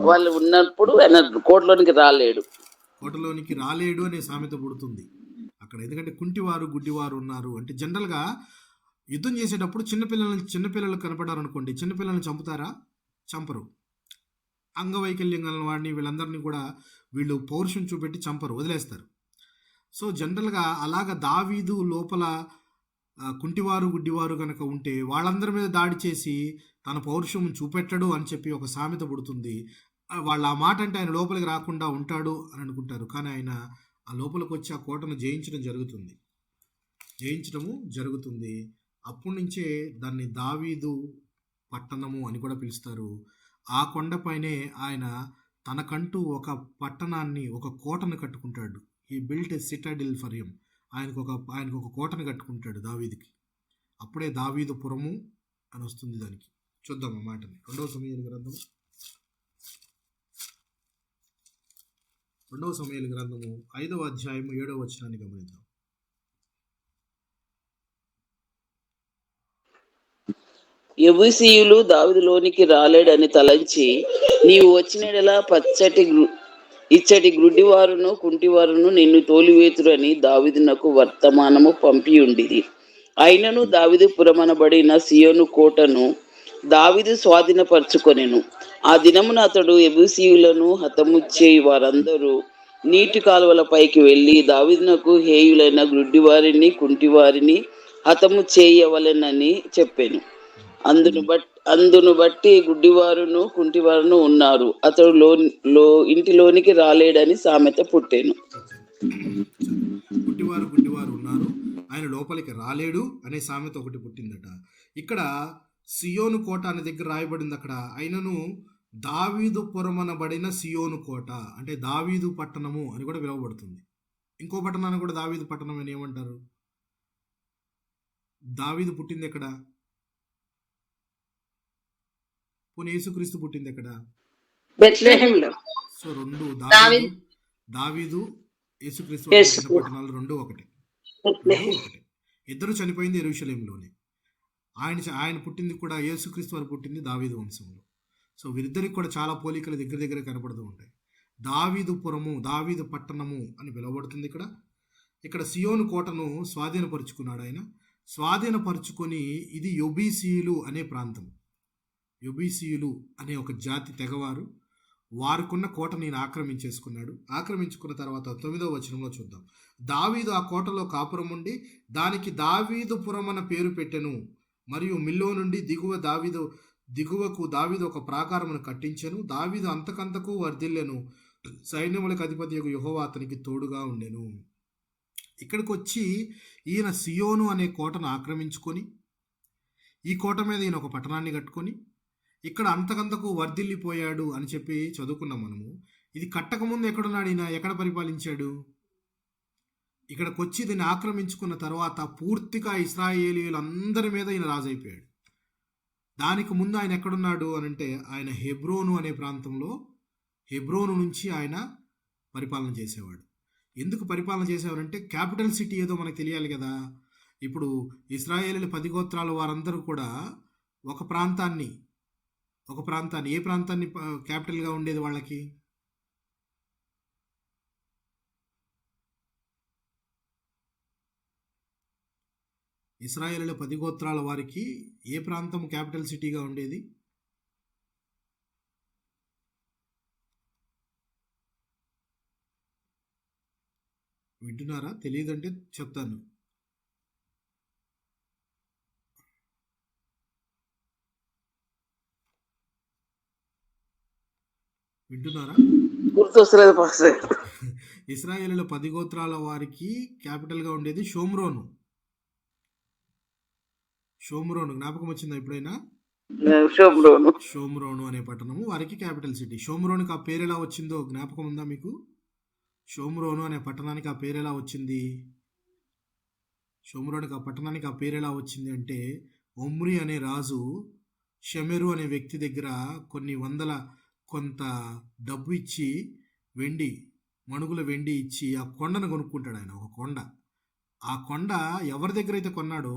వాళ్ళు ఉన్నప్పుడు ఆయన కోటలోనికి రాలేడు. కోటలోనికి రాలేడు అనే సామెత పుడుతుంది అక్కడ. ఎందుకంటే కుంటివారు, గుడ్డివారు ఉన్నారు అంటే, జనరల్గా యుద్ధం చేసేటప్పుడు చిన్నపిల్లలు కనపడారు అనుకోండి, చిన్నపిల్లల్ని చంపుతారా? చంపరు. అంగవైకల్యం గల వాడిని, వీళ్ళందరినీ కూడా వీళ్ళు పౌరుషం చూపెట్టి చంపరు, వదిలేస్తారు. సో జనరల్గా అలాగ దావీదు లోపల కుంటివారు, గుడ్డివారు కనుక ఉంటే వాళ్ళందరి మీద దాడి చేసి తన పౌరుషం చూపెట్టడు అని చెప్పి ఒక సామెత పుడుతుంది. వాళ్ళు ఆ మాట అంటే ఆయన లోపలికి రాకుండా ఉంటాడు అని అనుకుంటారు. కానీ ఆయన ఆ లోపలికి వచ్చి ఆ కోటను జయించడము జరుగుతుంది. అప్పటి నుంచే దాన్ని దావీదు పట్టణము అని కూడా పిలుస్తారు. ఆ కొండపైనే ఆయన తనకంటూ ఒక పట్టణాన్ని, ఒక కోటను కట్టుకుంటాడు. He built a citadel for him. ఆయనకు ఒక కోటను కట్టుకుంటాడు దావీదుకి. అప్పుడే దావీదు పురము అని వస్తుంది దానికి. చూద్దాం ఆ మాటని. 2వ సమూయేలు గ్రంథము 5వ అధ్యాయము 7వ వచనాన్ని గమనిద్దాం. యెబూసీయులు దావీదులోనికి రాలేడని తలంచి, నీవు వచ్చినడలా ఇచ్చటి గ్రుడ్డివారును కుంటివారును నిన్ను తోలివేతురని దావీదునకు వర్తమానము పంపియుండిరి. అయినను దావీదు పురమనబడిన సియోను కోటను దావీదు స్వాధీనపరచుకొనెను. ఆ దినమున అతడు యెబూసీయులను హతము చేయి వారందరూ నీటి కాలువల పైకి వెళ్ళి దావీదునకు హేయులైన గ్రుడ్డివారిని కుంటివారిని హతము చేయవలెనని చెప్పాను. అందును బట్టి గుడ్డివారును కుంటివారును ఉన్నారు. అతడు ఇంటిలోనికి రాలేడని సామెత పుట్టెను. గుడ్డివారు ఉన్నారు, ఆయన లోపలికి రాలేడు అనే సామెత ఒకటి పుట్టిందట. ఇక్కడ సియోను కోట అనే దగ్గర రాయబడింది. అక్కడ అయినను దావీదు పురమనబడిన సియోను కోట అంటే దావీదు పట్టణము అని కూడా పిలువబడుతుంది. ఇంకో పట్టణాన్ని కూడా దావీదు పట్టణం అని ఏమంటారు? దావీదు పుట్టింది ఎక్కడ? పోనీ యేసుక్రీస్తు పుట్టింది ఎక్కడ? బెత్లెహేంలో. సో రెండు దావీదు యేసుక్రీస్తు పట్టణాలు రెండు ఒకటే. ఇద్దరు చనిపోయింది యెరూషలేములోనే. ఆయన పుట్టింది కూడా, యేసుక్రీస్తు వారు పుట్టింది దావీదు వంశంలో. సో వీరిద్దరికి కూడా చాలా పోలికలు దగ్గర కనపడుతూ ఉంటాయి. దావీదు పురము, దావీదు పట్టణము అని పిలువబడుతుంది. ఇక్కడ సియోను కోటను స్వాధీనపరుచుకున్నాడు ఆయన. స్వాధీనపరుచుకొని ఇది యెబూసీయులు అనే ప్రాంతం. యెబూసీయులు అనే ఒక జాతి తెగవారు. వారికున్న కోటని ఈయన ఆక్రమించేసుకున్నాడు. ఆక్రమించుకున్న తర్వాత 9వ వచనంలో చూద్దాం. దావీదు ఆ కోటలో కాపురం ఉండి దానికి దావీదు పురం అన్న పేరు పెట్టెను. మరియు మిల్లో నుండి దిగువకు దావీదు ఒక ప్రాకారమును కట్టించెను. దావీదు అంతకంతకు వర్ధిల్లెను. సైన్యములకు అధిపతి యెహోవా అతనికి తోడుగా ఉండెను. ఇక్కడికి వచ్చి ఈయన సియోను అనే కోటను ఆక్రమించుకొని, ఈ కోట మీద ఈయన ఒక పట్టణాన్ని కట్టుకొని ఇక్కడ అంతకంతకు వర్ధిల్లిపోయాడు అని చెప్పి చదువుకున్నాం మనము. ఇది కట్టకముందు ఎక్కడున్నాడు ఈయన? ఎక్కడ పరిపాలించాడు? ఇక్కడికి వచ్చి దీన్ని ఆక్రమించుకున్న తర్వాత పూర్తిగా ఇశ్రాయేలీయులందరి మీద ఈయన రాజైపోయాడు. దానికి ముందు ఆయన ఎక్కడున్నాడు అనంటే ఆయన హెబ్రోను అనే ప్రాంతంలో, హెబ్రోను నుంచి ఆయన పరిపాలన చేసేవాడు. ఎందుకు పరిపాలన చేసేవారంటే క్యాపిటల్ సిటీ ఏదో మనకు తెలియాలి కదా. ఇప్పుడు ఇశ్రాయేలీల 10 గోత్రాల వారందరూ కూడా ఒక ప్రాంతాన్ని ఏ ప్రాంతాన్ని క్యాపిటల్గా ఉండేది వాళ్ళకి? ఇశ్రాయేలీల 10 గోత్రాల వారికి ఏ ప్రాంతం క్యాపిటల్ సిటీగా ఉండేది? వింటున్నారా? తెలియదంటే చెప్తాను. వింటున్నారా? గుర్తొస్తలేదు పాస్టర్. ఇశ్రాయేలీల 10 గోత్రాల వారికి క్యాపిటల్గా ఉండేది షోమ్రోను. జ్ఞాపకం వచ్చిందా ఎప్పుడైనా? షోమ్రోను అనే పట్టణము వారికి క్యాపిటల్ సిటీ. షోమ్రోనుకి ఆ పేరు ఎలా వచ్చిందో జ్ఞాపకం ఉందా మీకు? షోమ్రోను అనే పట్టణానికి ఆ పేరు ఎలా వచ్చింది? పట్టణానికి ఆ పేరు ఎలా వచ్చింది అంటే ఒమ్రి అనే రాజు షెమెరు అనే వ్యక్తి దగ్గర కొంత డబ్బు ఇచ్చి మణుగుల వెండి ఇచ్చి ఆ కొండను కొనుక్కుంటాడు ఆయన. ఒక కొండ. ఆ కొండ ఎవరి దగ్గర అయితే కొన్నాడో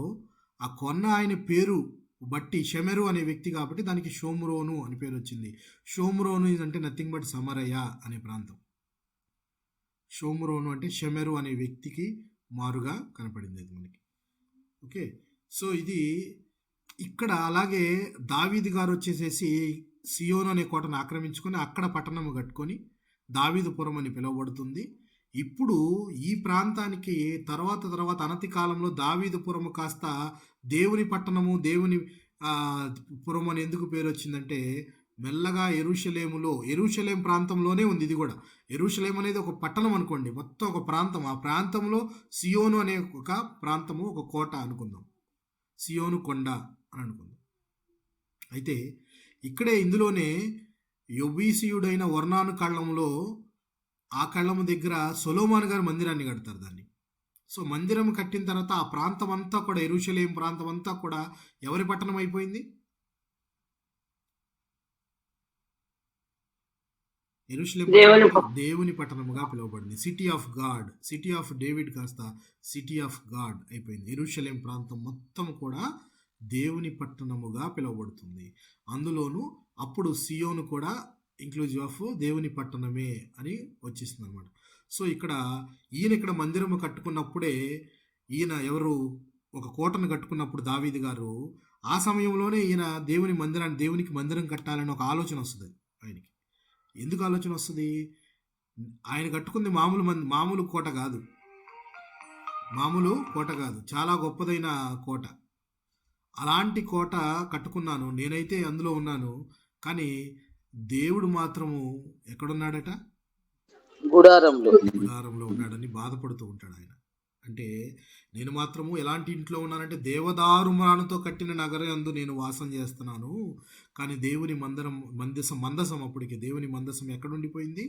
ఆ కొన్న ఆయన పేరు బట్టి షెమెరు అనే వ్యక్తి కాబట్టి దానికి షోమ్రోను అని పేరు వచ్చింది. షోమ్రోను అంటే నథింగ్ బట్ సమరయ అనే ప్రాంతం. షోమ్రోను అంటే షెమెరు అనే వ్యక్తికి మారుగా కనపడింది అది మనకి. ఓకే, సో ఇది ఇక్కడ అలాగే దావీదు గారు వచ్చేసేసి సియోను అనే కోటను ఆక్రమించుకొని అక్కడ పట్టణము కట్టుకొని దావీదుపురం అని పిలువబడుతుంది. ఇప్పుడు ఈ ప్రాంతానికి తర్వాత అనతి కాలంలో దావీదుపురము కాస్త దేవుని పట్టణము, దేవుని పురం అని ఎందుకు పేరు వచ్చిందంటే మెల్లగా యెరూషలేం ప్రాంతంలోనే ఉంది. ఇది కూడా యెరూషలేం అనేది ఒక పట్టణం అనుకోండి, మొత్తం ఒక ప్రాంతం. ఆ ప్రాంతంలో సియోను అనే ఒక ప్రాంతము, ఒక కోట అనుకుందాం, సియోను కొండ అని అనుకుందాం. అయితే ఇక్కడే ఇందులోనే యెబూసీయుడైన ఒర్నాను కళ్ళంలో, ఆ కళ్ళము దగ్గర సొలొమోను గారు మందిరాన్ని కడతారు దాన్ని. సో మందిరం కట్టిన తర్వాత ఆ ప్రాంతం అంతా కూడా, యెరూషలేం ప్రాంతం అంతా కూడా ఎవరి పట్టణం అయిపోయింది? యెరూషలేము దేవుని దేవుని పట్టణముగా పిలువబడింది. City of God, city of David కాస్త సిటీ ఆఫ్ గాడ్ అయిపోయింది. యెరూషలేం ప్రాంతం మొత్తం కూడా దేవుని పట్టణముగా పిలువబడుతుంది. అందులోనూ అప్పుడు సియోను కూడా ఇంక్లూజివ్ ఆఫ్ దేవుని పట్టణమే అని వచ్చేస్తుంది అనమాట. సో ఇక్కడ మందిరము కట్టుకున్నప్పుడే ఈయన ఎవరు ఒక కోటను కట్టుకున్నప్పుడు దావీదు గారు ఆ సమయంలోనే ఈయన దేవునికి మందిరం కట్టాలని ఒక ఆలోచన వస్తుంది ఆయనకి. ఎందుకు ఆలోచన వస్తుంది? ఆయన కట్టుకుంది మామూలు కోట కాదు, చాలా గొప్పదైన కోట. అలాంటి కోట కట్టుకున్నాను, నేనైతే అందులో ఉన్నాను, కానీ దేవుడు మాత్రము ఎక్కడున్నాడట? గుడారంలో ఉన్నాడని బాధపడుతూ ఉంటాడు ఆయన. అంటే నేను మాత్రము ఎలాంటి ఇంట్లో ఉన్నానంటే దేవదారుమానంతో కట్టిన నగరం యందు నేను వాసం చేస్తున్నాను, కానీ దేవుని మందసం అప్పటికి దేవుని మందసం ఎక్కడుండిపోయింది?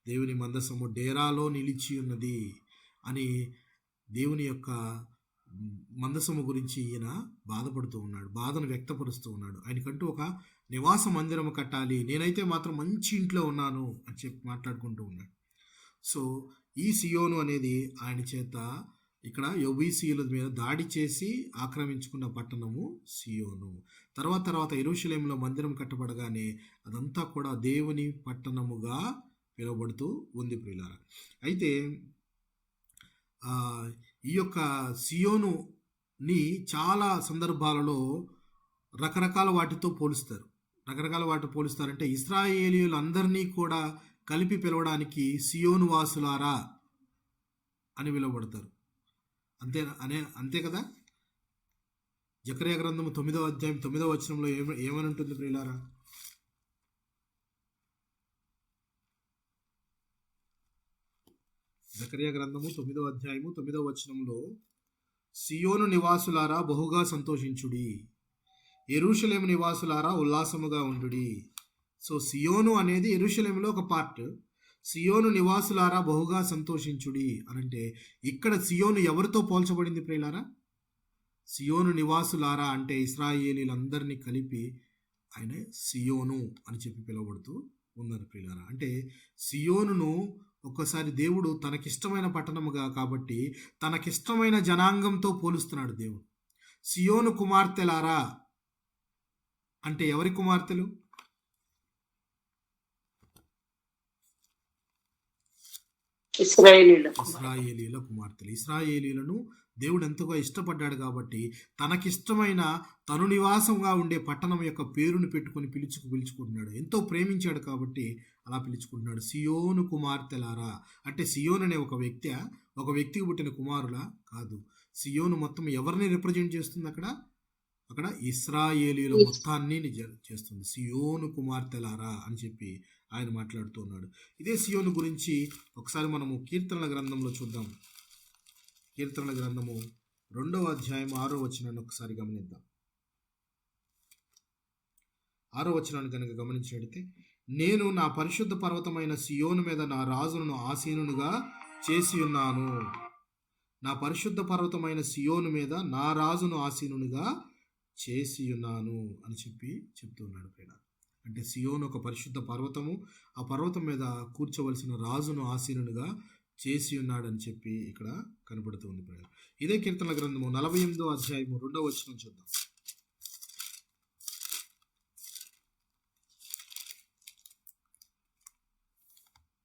దేవుని మందసము డేరాలో నిలిచి ఉన్నది అని దేవుని యొక్క మందసము గురించి ఈయన బాధపడుతూ ఉన్నాడు, బాధను వ్యక్తపరుస్తూ ఉన్నాడు. ఆయనకంటూ ఒక నివాస మందిరము కట్టాలి, నేనైతే మాత్రం మంచి ఇంట్లో ఉన్నాను అని చెప్పి మాట్లాడుకుంటూ ఉన్నాడు. సో ఈ సియోను అనేది ఆయన చేత ఇక్కడ యెబూసీయుల మీద దాడి చేసి ఆక్రమించుకున్న పట్టణము సియోను. తర్వాత యెరూషలేములో మందిరం కట్టబడగానే అదంతా కూడా దేవుని పట్టణముగా పిలువబడుతూ ఉంది ప్రియులారా. అయితే ఈ యొక్క సియోనుని చాలా సందర్భాలలో రకరకాల వాటితో పోలుస్తారంటే ఇశ్రాయేలీయులందరినీ కూడా కలిపి పిలవడానికి సియోను వాసులారా అని పిలువబడతారు. అంతే కదా. జకర్యా గ్రంథము 9వ అధ్యాయం 9వ వచనంలో ఏమని ఉంటుంది ప్రియులారా? జకర్యా గ్రంథము 9వ అధ్యాయము 9వ వచనంలో, సియోను నివాసులారా బహుగా సంతోషించుడి, యెరూషలేము నివాసులారా ఉల్లాసముగా ఉండుడి. సో సియోను అనేది యెరూషలేములో ఒక పార్ట్. సియోను నివాసులారా బహుగా సంతోషించుడి అనంటే ఇక్కడ సియోను ఎవరితో పోల్చబడింది ప్రియులారా? సియోను నివాసులారా అంటే ఇశ్రాయేలీలందరినీ కలిపి ఆయన సియోను అని చెప్పి పిలువబడుతూ ఉన్నారు ప్రియులారా. అంటే సియోనును ఒక్కసారి దేవుడు తనకిష్టమైన పట్టణముగా కాబట్టి తనకిష్టమైన జనాంగంతో పోలుస్తున్నాడు దేవుడు. సియోను కుమార్తెలారా అంటే ఎవరి కుమార్తెలు? ఇశ్రాయేలీల కుమార్తెలు. ఇశ్రాయేలీలను దేవుడు ఎంతగా ఇష్టపడ్డాడు కాబట్టి తనకిష్టమైన తను నివాసంగా ఉండే పట్టణం యొక్క పేరును పెట్టుకొని పిలుచుకుంటున్నాడు. ఎంతో ప్రేమించాడు కాబట్టి అలా పిలుచుకుంటున్నాడు. సియోను కుమార్తెలారా అంటే సియోన్ అనే ఒక వ్యక్తికి పుట్టిన కుమారులా కాదు. సియోను మొత్తం ఎవరిని రిప్రజెంట్ చేస్తుంది? అక్కడ ఇశ్రాయేలీల మొత్తాన్ని చేస్తుంది. సియోను కుమార్తెలారా అని చెప్పి ఆయన మాట్లాడుతూ ఉన్నాడు. ఇదే సియోను గురించి ఒకసారి మనము కీర్తనల గ్రంథంలో చూద్దాం. కీర్తనల గ్రంథము 2వ అధ్యాయం 6వ వచనాన్ని ఒకసారి గమనిద్దాం. 6వ వచనాన్ని కనుక గమనించినట్లయితే, నేను నా పరిశుద్ధ పర్వతమైన సియోను మీద నా రాజును ఆసీనునిగా చేసి ఉన్నాను. నా పరిశుద్ధ పర్వతమైన సియోను మీద నా రాజును ఆసీనునిగా చేసి ఉన్నాను అని చెప్తున్నాడు ప్రియుడా. అంటే సియోను ఒక పరిశుద్ధ పర్వతము, ఆ పర్వతం మీద కూర్చోవలసిన రాజును ఆసీనునిగా చేసి ఉన్నాడని చెప్పి ఇక్కడ కనబడుతుంది ప్రియుడా. ఇదే కీర్తనల గ్రంథము 48వ అధ్యాయము 2వ వచనం చూద్దాం.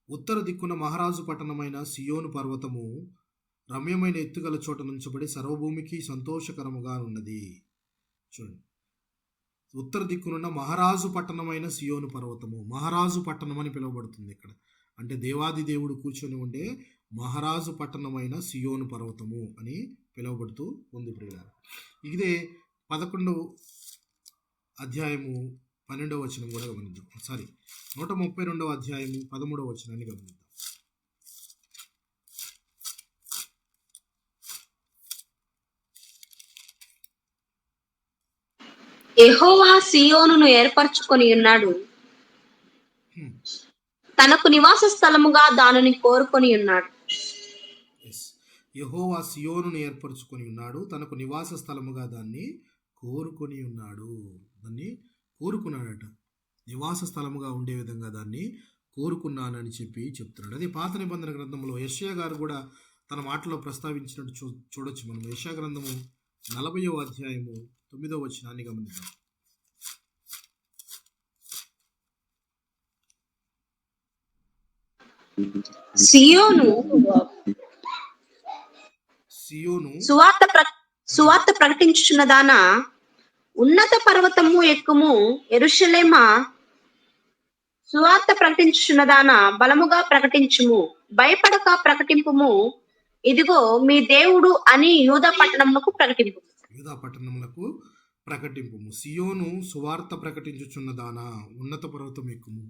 ఉత్తర దిక్కున మహారాజు పట్టణమైన సియోను పర్వతము రమ్యమైన ఎత్తుగల చోట నుంచబడి సర్వభూమికి సంతోషకరముగా ఉన్నది. చూడండి, ఉత్తర దిక్కునున్న మహారాజు పట్టణమైన సియోను పర్వతము, మహారాజు పట్టణం అని పిలువబడుతుంది ఇక్కడ. అంటే దేవాది దేవుడు కూర్చొని ఉండే మహారాజు పట్టణమైన సియోను పర్వతము అని పిలువబడుతూ ఉంది ప్రియులారా. ఇదే 11వ అధ్యాయము 12వ వచనం కూడా గమనిద్దాం. 132వ అధ్యాయము 13వ వచనాన్ని గమనిద్దాం. యెహోవా సియోనును ఏర్పరచుకొని ఉన్నాడు, తనకు నివాస స్థలముగా దానిని కోరుకొని ఉన్నాడు. యెహోవా సియోనును ఏర్పరచుకొని ఉన్నాడు, తనకు నివాస స్థలముగా దాన్ని కోరుకొని ఉన్నాడు. దాన్ని కోరుకున్నాడట, నివాస స్థలముగా ఉండే విధంగా దాన్ని కోరుకున్నానని చెప్పి చెప్తున్నాడు. అదే పాత నిబంధన గ్రంథంలో యెషయా గారు కూడా తన మాటలో ప్రస్తావించినట్టు చూడొచ్చు. మనం యెషయా గ్రంథము 40వ అధ్యాయము 9వ వచనాన్ని గమనిద్దాం. సియోను సువార్త ప్రకటించుచున్నదానా, ఉన్నత పర్వతము ఎక్కుము, యెరూషలేమా సువార్త ప్రకటించుచున్నదానా బలముగా ప్రకటించుము, భయపడక ప్రకటింపుము, ఇదిగో మీ దేవుడు అని యూదా పట్టణములకు ప్రకటింపుము. సియోను సువార్త ప్రకటించుచున్నదానా, ఉన్నత పర్వతం ఎక్కుము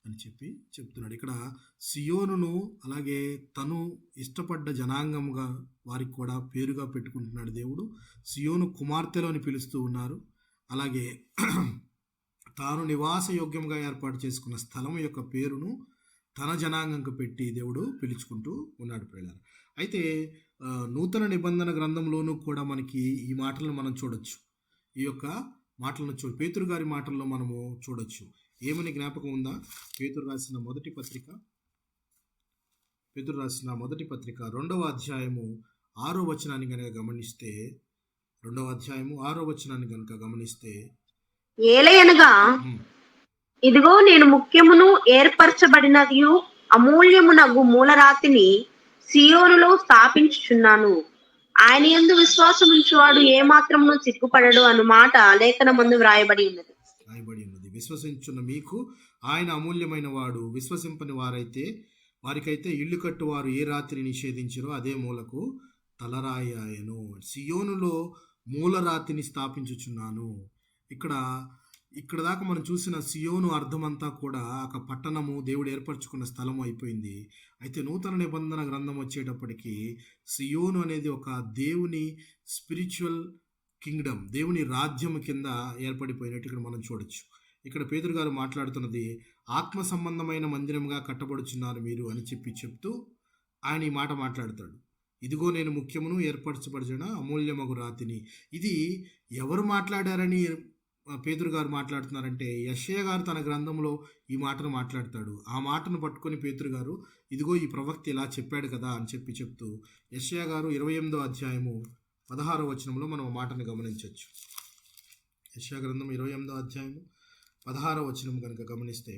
అని చెప్పి చెప్తున్నాడు. ఇక్కడ సియోనును అలాగే తను ఇష్టపడ్డ జనాంగముగా వారికి కూడా పేరుగా పెట్టుకుంటున్నాడు దేవుడు. సియోను కుమార్తెలు అని పిలుస్తూ ఉన్నారు. అలాగే తాను నివాస యోగ్యంగా ఏర్పాటు చేసుకున్న స్థలం యొక్క పేరును తన జనాంగంకు పెట్టి దేవుడు పిలుచుకుంటూ ఉన్నాడు ప్రియులారా. అయితే నూతన నిబంధన గ్రంథంలోనూ కూడా మనకి ఈ మాటలను మనం చూడొచ్చు. ఈ యొక్క మాటలను పేతురు గారి మాటల్లో మనము చూడొచ్చు. ఏమని జ్ఞాపకం ఉందా? పేతురు రాసిన మొదటి పత్రిక 2వ అధ్యాయము 6వ వచనాన్ని కనుక గమనిస్తే, 2వ అధ్యాయము 6వ వచనాన్ని కనుక గమనిస్తే, ఏలయనగా ఇదిగో నేను ముఖ్యమును ఏర్పరచబడినదియు అమూల్యమునగు మూలరాతిని సియోనులో స్థాపించుచున్నాను, ఆయన యందు విశ్వాసం ఉంచువాడు ఏ మాత్రమును సిగ్గుపడడు అను మాట లేఖనమందు వ్రాయబడి ఉన్నది. విశ్వసించున్న మీకు ఆయన అమూల్యమైన వాడు, విశ్వసింపని వారికైతే ఇల్లు కట్టువారు ఏ రాత్రి నిషేధించరో అదే మూలకు తలరాయి ఆయను. సియోనులో మూలరాతిని స్థాపించుచున్నాను. ఇక్కడ దాకా మనం చూసిన సియోను అర్థమంతా కూడా ఒక పట్టణము, దేవుడు ఏర్పరచుకున్న స్థలము అయిపోయింది. అయితే నూతన నిబంధన గ్రంథం వచ్చేటప్పటికి సియోను అనేది ఒక దేవుని స్పిరిచువల్ కింగ్డమ్, దేవుని రాజ్యం కింద ఏర్పడిపోయినట్టు ఇక్కడ మనం చూడొచ్చు. ఇక్కడ పేతురు గారు మాట్లాడుతున్నది ఆత్మ సంబంధమైన మందిరంగా కట్టబడుచున్నారు మీరు అని చెప్తూ ఆయన ఈ మాట మాట్లాడతాడు. ఇదిగో నేను ముఖ్యమును ఏర్పరచబడిన అమూల్యమగు రాతిని. ఇది ఎవరు మాట్లాడారని పేతురు గారు మాట్లాడుతున్నారంటే, యెషయా గారు తన గ్రంథంలో ఈ మాటను మాట్లాడతాడు. ఆ మాటను పట్టుకొని పేతురు గారు ఇదిగో ఈ ప్రవక్త ఇలా చెప్పాడు కదా అని చెప్తూ యెషయా గారు 28వ అధ్యాయము 16వ వచనంలో మనం ఆ మాటను గమనించవచ్చు. యెషయా గ్రంథం 28వ అధ్యాయము 16వ వచనం కనుక గమనిస్తే,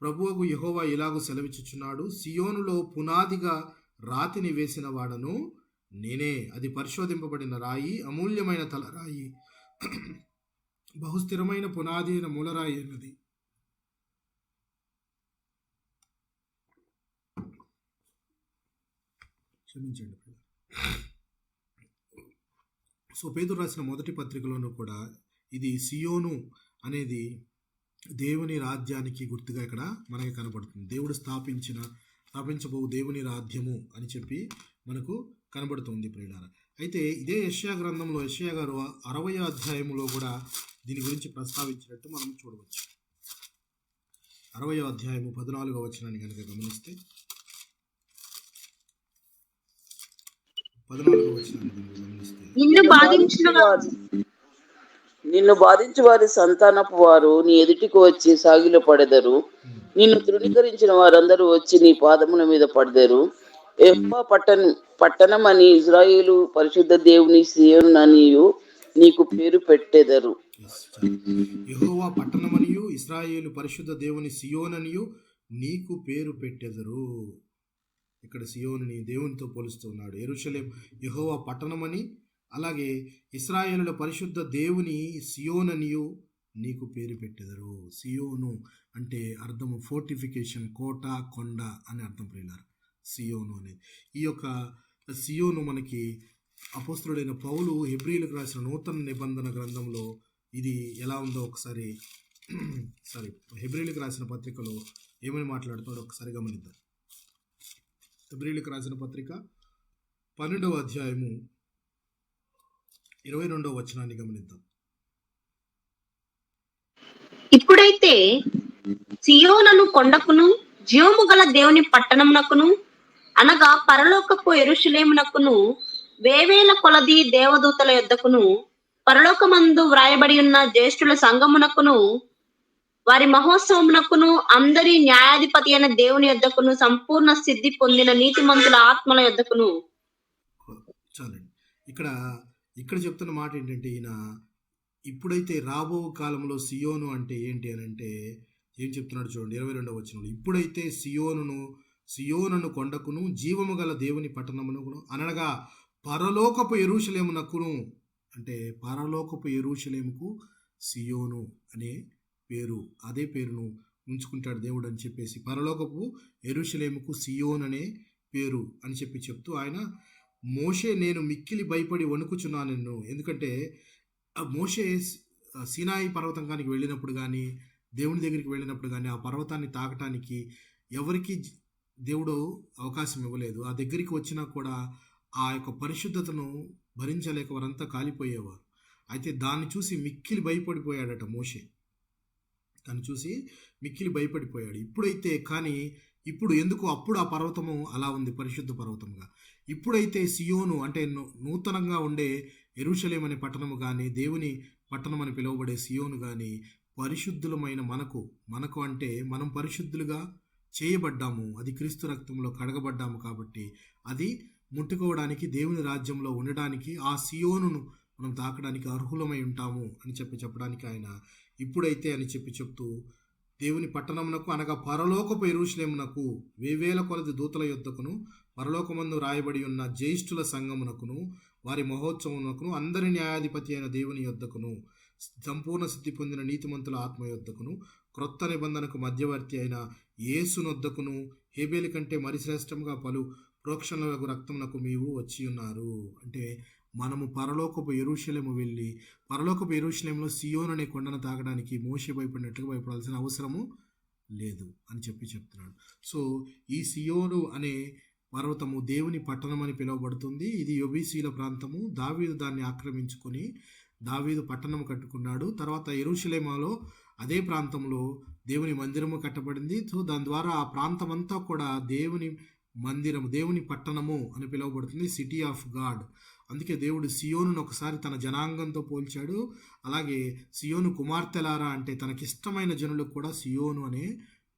ప్రభువగు యెహోవా ఇలాగు సెలవిచ్చుచున్నాడు, సియోనులో పునాదిగా రాతిని వేసిన వాడను నేనే, అది పరిశోధింపబడిన రాయి, అమూల్యమైన తలరాయి, బహుస్థిరమైన పునాది అయిన మూలరాయి అన్నది. క్షమించండి. సో పేతురు రాసిన మొదటి పత్రికలోనూ కూడా ఇది సియోను అనేది దేవుని రాజ్యానికి గుర్తుగా ఇక్కడ మనకి కనబడుతుంది. దేవుడు స్థాపించబో దేవుని రాజ్యము అని చెప్పి మనకు కనబడుతుంది ప్రియులారా. అయితే ఇదే యెషయా గ్రంథంలో యెషయా గారు 60వ అధ్యాయంలో కూడా దీని గురించి ప్రస్తావించినట్టు మనం చూడవచ్చు. 60వ అధ్యాయము 14వ వచనాన్ని కనుక గమనిస్తే, 14వ వచనాన్ని గమనిస్తే, నిన్ను బాధించు వారి సంతానపు వారు నీ ఎదుటికి వచ్చి సాగిలో పడెదరు, నిన్ను తృణీకరించిన వారందరూ వచ్చి నీ పాదముల మీద పడెదరు. యెహోవా పట్టణం అని ఇశ్రాయేలు పరిశుద్ధ దేవుని సియోననియు నీకు పేరు పెట్టెదరు. యెహోవా పట్టణమనియు ఇశ్రాయేలు పరిశుద్ధ దేవుని సియోననియు నీకు పేరు పెట్టెదరు. ఇక్కడ సియోనుని దేవునితో పోలుస్తున్నాడు. యెరూషలేము యెహోవా పట్టణమని, అలాగే ఇశ్రాయేలుల పరిశుద్ధ దేవుని సియోననియు నీకు పేరు పెట్టెదరు. సియోను అంటే అర్థము ఫోర్టిఫికేషన్, కోట, కొండ అని అర్థం ప్రియులారా. సియోను అనేది ఈ యొక్క సియోను మనకి అపోస్తలుడైన పౌలు హెబ్రీయులకు రాసిన నూతన నిబంధన గ్రంథంలో ఇది ఎలా ఉందో ఒకసారి హెబ్రీయులకు రాసిన పత్రికలో ఏమని మాట్లాడుతాడో ఒకసారి గమనిద్దాం. హెబ్రీయులకు రాసిన పత్రిక 12వ అధ్యాయము 22వ వచనాన్ని గమనిద్దాం. ఇప్పుడైతే సియోనును కొండకును, జీవము గల దేవుని పట్టణమునకును, అనగా పరలోకపు యెరూషలేమునకును, వేవేల కొలది దేవదూతల యొద్దకును, పరలోకమందు వ్రాయబడి ఉన్న జ్యేష్ఠుల సంఘమునకును వారి మహోత్సవమునకును అందరి న్యాయాధిపతి అయిన దేవుని యొద్దకును సంపూర్ణ సిద్ధి పొందిన నీతిమంతుల ఆత్మల యొద్దకును. చాలండి. ఇక్కడ ఇక్కడ చెప్తున్న మాట ఏంటంటే ఈయన ఇప్పుడైతే రాబో కాలంలో సియోను అంటే ఏంటి అని అంటే ఏం చెప్తున్నాడు చూడండి 22వ వచనంలో. ఇప్పుడైతే సియోనును కొండకును జీవము గల దేవుని పట్టణమునకును అనగా పరలోకపు యెరూషలేమునకును, అంటే పరలోకపు యెరూషలేముకు సియోను అనే పేరు, అదే పేరును ఉంచుకుంటాడు దేవుడు అని చెప్పేసి పరలోకపు యెరూషలేముకు సియోన్ అనే పేరు అని చెప్తూ ఆయన మోషే నేను మిక్కిలి భయపడి వణుకుచున్నాను. ఎందుకంటే మోషే సీనాయి పర్వతంగానికి వెళ్ళినప్పుడు కానీ దేవుని దగ్గరికి వెళ్ళినప్పుడు కానీ ఆ పర్వతాన్ని తాకటానికి ఎవరికి దేవుడు అవకాశం ఇవ్వలేదు. ఆ దగ్గరికి వచ్చినా కూడా ఆ యొక్క పరిశుద్ధతను భరించలేక వారంతా కాలిపోయేవారు. అయితే దాన్ని చూసి మిక్కిలి భయపడిపోయాడట మోషే. దాన్ని చూసి మిక్కిలి భయపడిపోయాడు. ఇప్పుడైతే కానీ ఇప్పుడు ఎందుకు అప్పుడు ఆ పర్వతము అలా ఉంది పరిశుద్ధ పర్వతంగా. ఇప్పుడైతే సియోను అంటే నూతనంగా ఉండే యెరూషలేం అనే పట్టణము కానీ దేవుని పట్టణం అని పిలువబడే సియోను కానీ పరిశుద్ధులమైన మనకు అంటే మనం పరిశుద్ధులుగా చేయబడ్డాము, అది క్రీస్తు రక్తంలో కడగబడ్డాము కాబట్టి అది ముట్టుకోవడానికి దేవుని రాజ్యంలో ఉండడానికి ఆ సియోనును మనం తాకడానికి అర్హులమై ఉంటాము అని చెప్పడానికి ఆయన ఇప్పుడైతే అని చెప్తూ దేవుని పట్టణమునకు అనగా పరలోకపు యెరూషలేమునకు వేవేల కొలది దూతల యొద్దకును పరలోకమందు రాయబడి ఉన్న జ్యేష్ఠుల సంఘమునకును వారి మహోత్సవమునకును అందరి న్యాయాధిపతి అయిన దేవుని యొద్దకును సంపూర్ణ సిద్ధి పొందిన నీతిమంతుల ఆత్మ యొద్దకును క్రొత్త నిబంధనకు మధ్యవర్తి అయిన యేసునొద్దకును హేబేలు కంటే మరి శ్రేష్టంగా పలు ప్రోక్షణలకు రక్తమునకు మీరు వచ్చి ఉన్నారు. అంటే మనము పరలోకపు యెరూషలేము వెళ్ళి పరలోకపు యెరూషలేములో సియోను అనే కొండను తాకడానికి మోషే భయపడినట్లుగా భయపడాల్సిన అవసరము లేదు అని చెప్తున్నాడు. సో ఈ సియోను అనే పర్వతము దేవుని పట్టణం అని పిలువబడుతుంది. ఇది యెబూసీల ప్రాంతము. దావీదు దాన్ని ఆక్రమించుకొని దావీదు పట్టణం కట్టుకున్నాడు. తర్వాత యెరూషలేములో అదే ప్రాంతంలో దేవుని మందిరము కట్టబడింది. సో దాని ద్వారా ఆ ప్రాంతం అంతా కూడా దేవుని మందిరము, దేవుని పట్టణము అని పిలువబడుతుంది, సిటీ ఆఫ్ గాడ్. అందుకే దేవుడు సియోనును ఒకసారి తన జనాంగంతో పోల్చాడు. అలాగే సియోను కుమార్తెలారా అంటే తనకిష్టమైన జనులకు కూడా సియోను అనే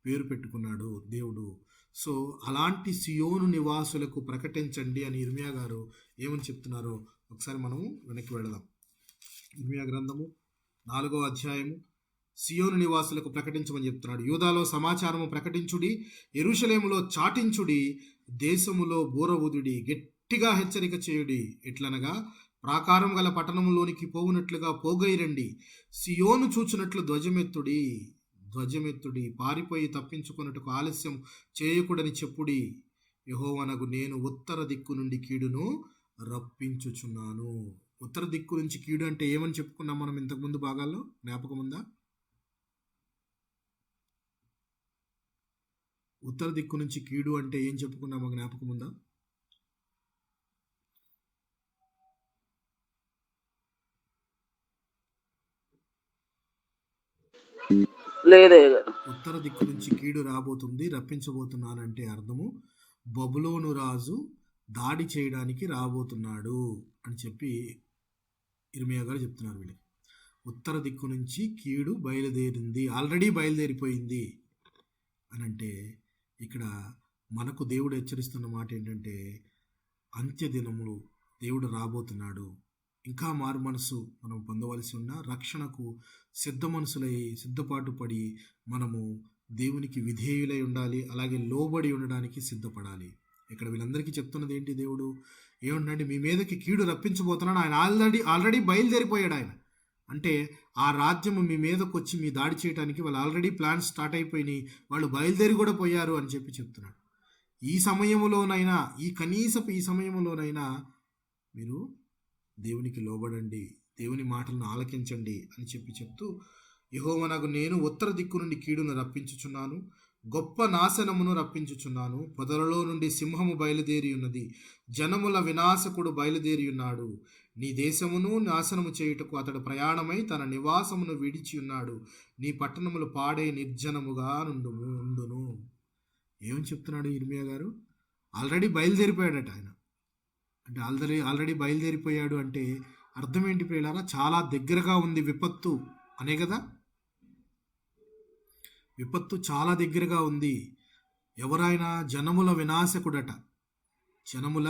పేరు పెట్టుకున్నాడు దేవుడు. సో అలాంటి సియోను నివాసులకు ప్రకటించండి అని ఇర్మియా గారు ఏమని చెప్తున్నారో ఒకసారి మనము వెనక్కి వెళదాం. ఇర్మియా గ్రంథము 4వ అధ్యాయము సియోను నివాసులకు ప్రకటించమని చెప్తున్నాడు. యూదాలో సమాచారము ప్రకటించుడి, యెరూషలేములో చాటించుడి, దేశములో బూరవుదుడి, గట్టిగా హెచ్చరిక చేయుడి. ఎట్లనగా ప్రాకారం గల పట్టణములోనికి పోవునట్లుగా పోగైరండి, సియోను చూచునట్లు ధ్వజమెత్తుడి, పారిపోయి తప్పించుకున్నట్టుకు ఆలస్యం చేయకూడని చెప్పుడి. యెహోవానగు నేను ఉత్తర దిక్కు నుండి కీడును రప్పించుచున్నాను. ఉత్తర దిక్కు నుంచి కీడు అంటే ఏమని చెప్పుకున్నాం మనం ఇంతకుముందు భాగాల్లో, జ్ఞాపకం ఉందా? ఉత్తర దిక్కు నుంచి కీడు అంటే ఏం చెప్పుకున్నామో జ్ఞాపకం ఉందా? ఉత్తర దిక్కు నుంచి కీడు రాబోతుంది, రప్పించబోతున్నానంటే అర్థము బబులోను రాజు దాడి చేయడానికి రాబోతున్నాడు అని చెప్పి ఇర్మియా గారు చెప్తున్నారు. వీళ్ళకి ఉత్తర దిక్కు నుంచి కీడు బయలుదేరింది, ఆల్రెడీ బయలుదేరిపోయింది అని అంటే ఇక్కడ మనకు దేవుడు హెచ్చరిస్తున్న మాట ఏంటంటే అంత్య దినములు దేవుడు రాబోతున్నాడు. ఇంకా మారు మనసు మనం పొందవలసి ఉన్న రక్షణకు సిద్ధపాటు పడి మనము దేవునికి విధేయులై ఉండాలి, అలాగే లోబడి ఉండడానికి సిద్ధపడాలి. ఇక్కడ వీళ్ళందరికీ చెప్తున్నది ఏంటి? దేవుడు ఏమంటే మీ మీదకి కీడు రప్పించబోతున్నాడు. ఆయన ఆల్రెడీ బయలుదేరిపోయాడు. ఆయన అంటే ఆ రాజ్యము మీ మీదకి వచ్చి మీ దాడి చేయడానికి వాళ్ళు ఆల్రెడీ ప్లాన్స్ స్టార్ట్ అయిపోయినాయి, వాళ్ళు బయలుదేరి కూడా పోయారు అని చెప్తున్నాడు. ఈ సమయంలోనైనా ఈ సమయంలోనైనా మీరు దేవునికి లోబడండి, దేవుని మాటలను ఆలకించండి అని చెప్తూ యెహోవానగు నేను ఉత్తర దిక్కు నుండి కీడును రప్పించుచున్నాను, గొప్ప నాశనమును రప్పించుచున్నాను. పొదలలో నుండి సింహము బయలుదేరి ఉన్నది, జనముల వినాశకుడు బయలుదేరి ఉన్నాడు. నీ దేశమును నాశనము చేయుటకు అతడు ప్రయాణమై తన నివాసమును విడిచి ఉన్నాడు. నీ పట్టణములు పాడే నిర్జనముగా ఉండును. ఏమని చెప్తున్నాడు ఇర్మియా గారు? ఆల్రెడీ బయలుదేరిపోయాడట ఆయన. అంటే ఆల్రెడీ బయలుదేరిపోయాడు అంటే అర్థం ఏంటి ప్రియులారా? చాలా దగ్గరగా ఉంది విపత్తు అనే కదా. విపత్తు చాలా దగ్గరగా ఉంది. ఎవరైనా జనముల వినాశకుడట. జనముల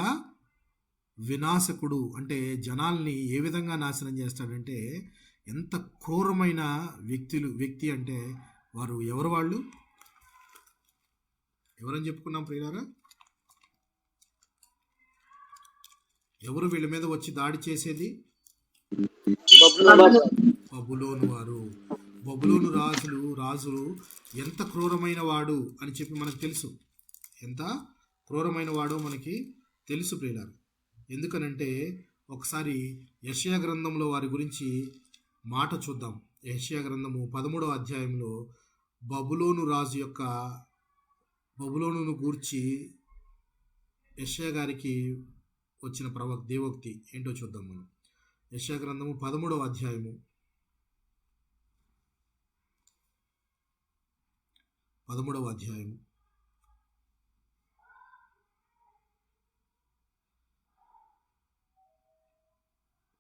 వినాశకుడు అంటే జనాల్ని ఏ విధంగా నాశనం చేస్తాడంటే, ఎంత క్రూరమైన వ్యక్తి అంటే వారు ఎవరు? వాళ్ళు ఎవరని చెప్పుకున్నాం ప్రియులారా? ఎవరు వీళ్ళ మీద వచ్చి దాడి చేసేది? బబులోను వారు. బబులోను రాజులు ఎంత క్రూరమైన వాడు అని చెప్పి మనకు తెలుసు. ఎంత క్రూరమైన వాడో మనకి తెలుసు ప్రియులారా. ఎందుకనంటే ఒకసారి యెషయా గ్రంథంలో వారి గురించి మాట చూద్దాం. యెషయా గ్రంథము 13వ అధ్యాయంలో బబులోనును గూర్చి యెషయా గారికి వచ్చిన దేవోక్తి ఏంటో చూద్దాం మనం. యెషయా గ్రంథము 13వ అధ్యాయము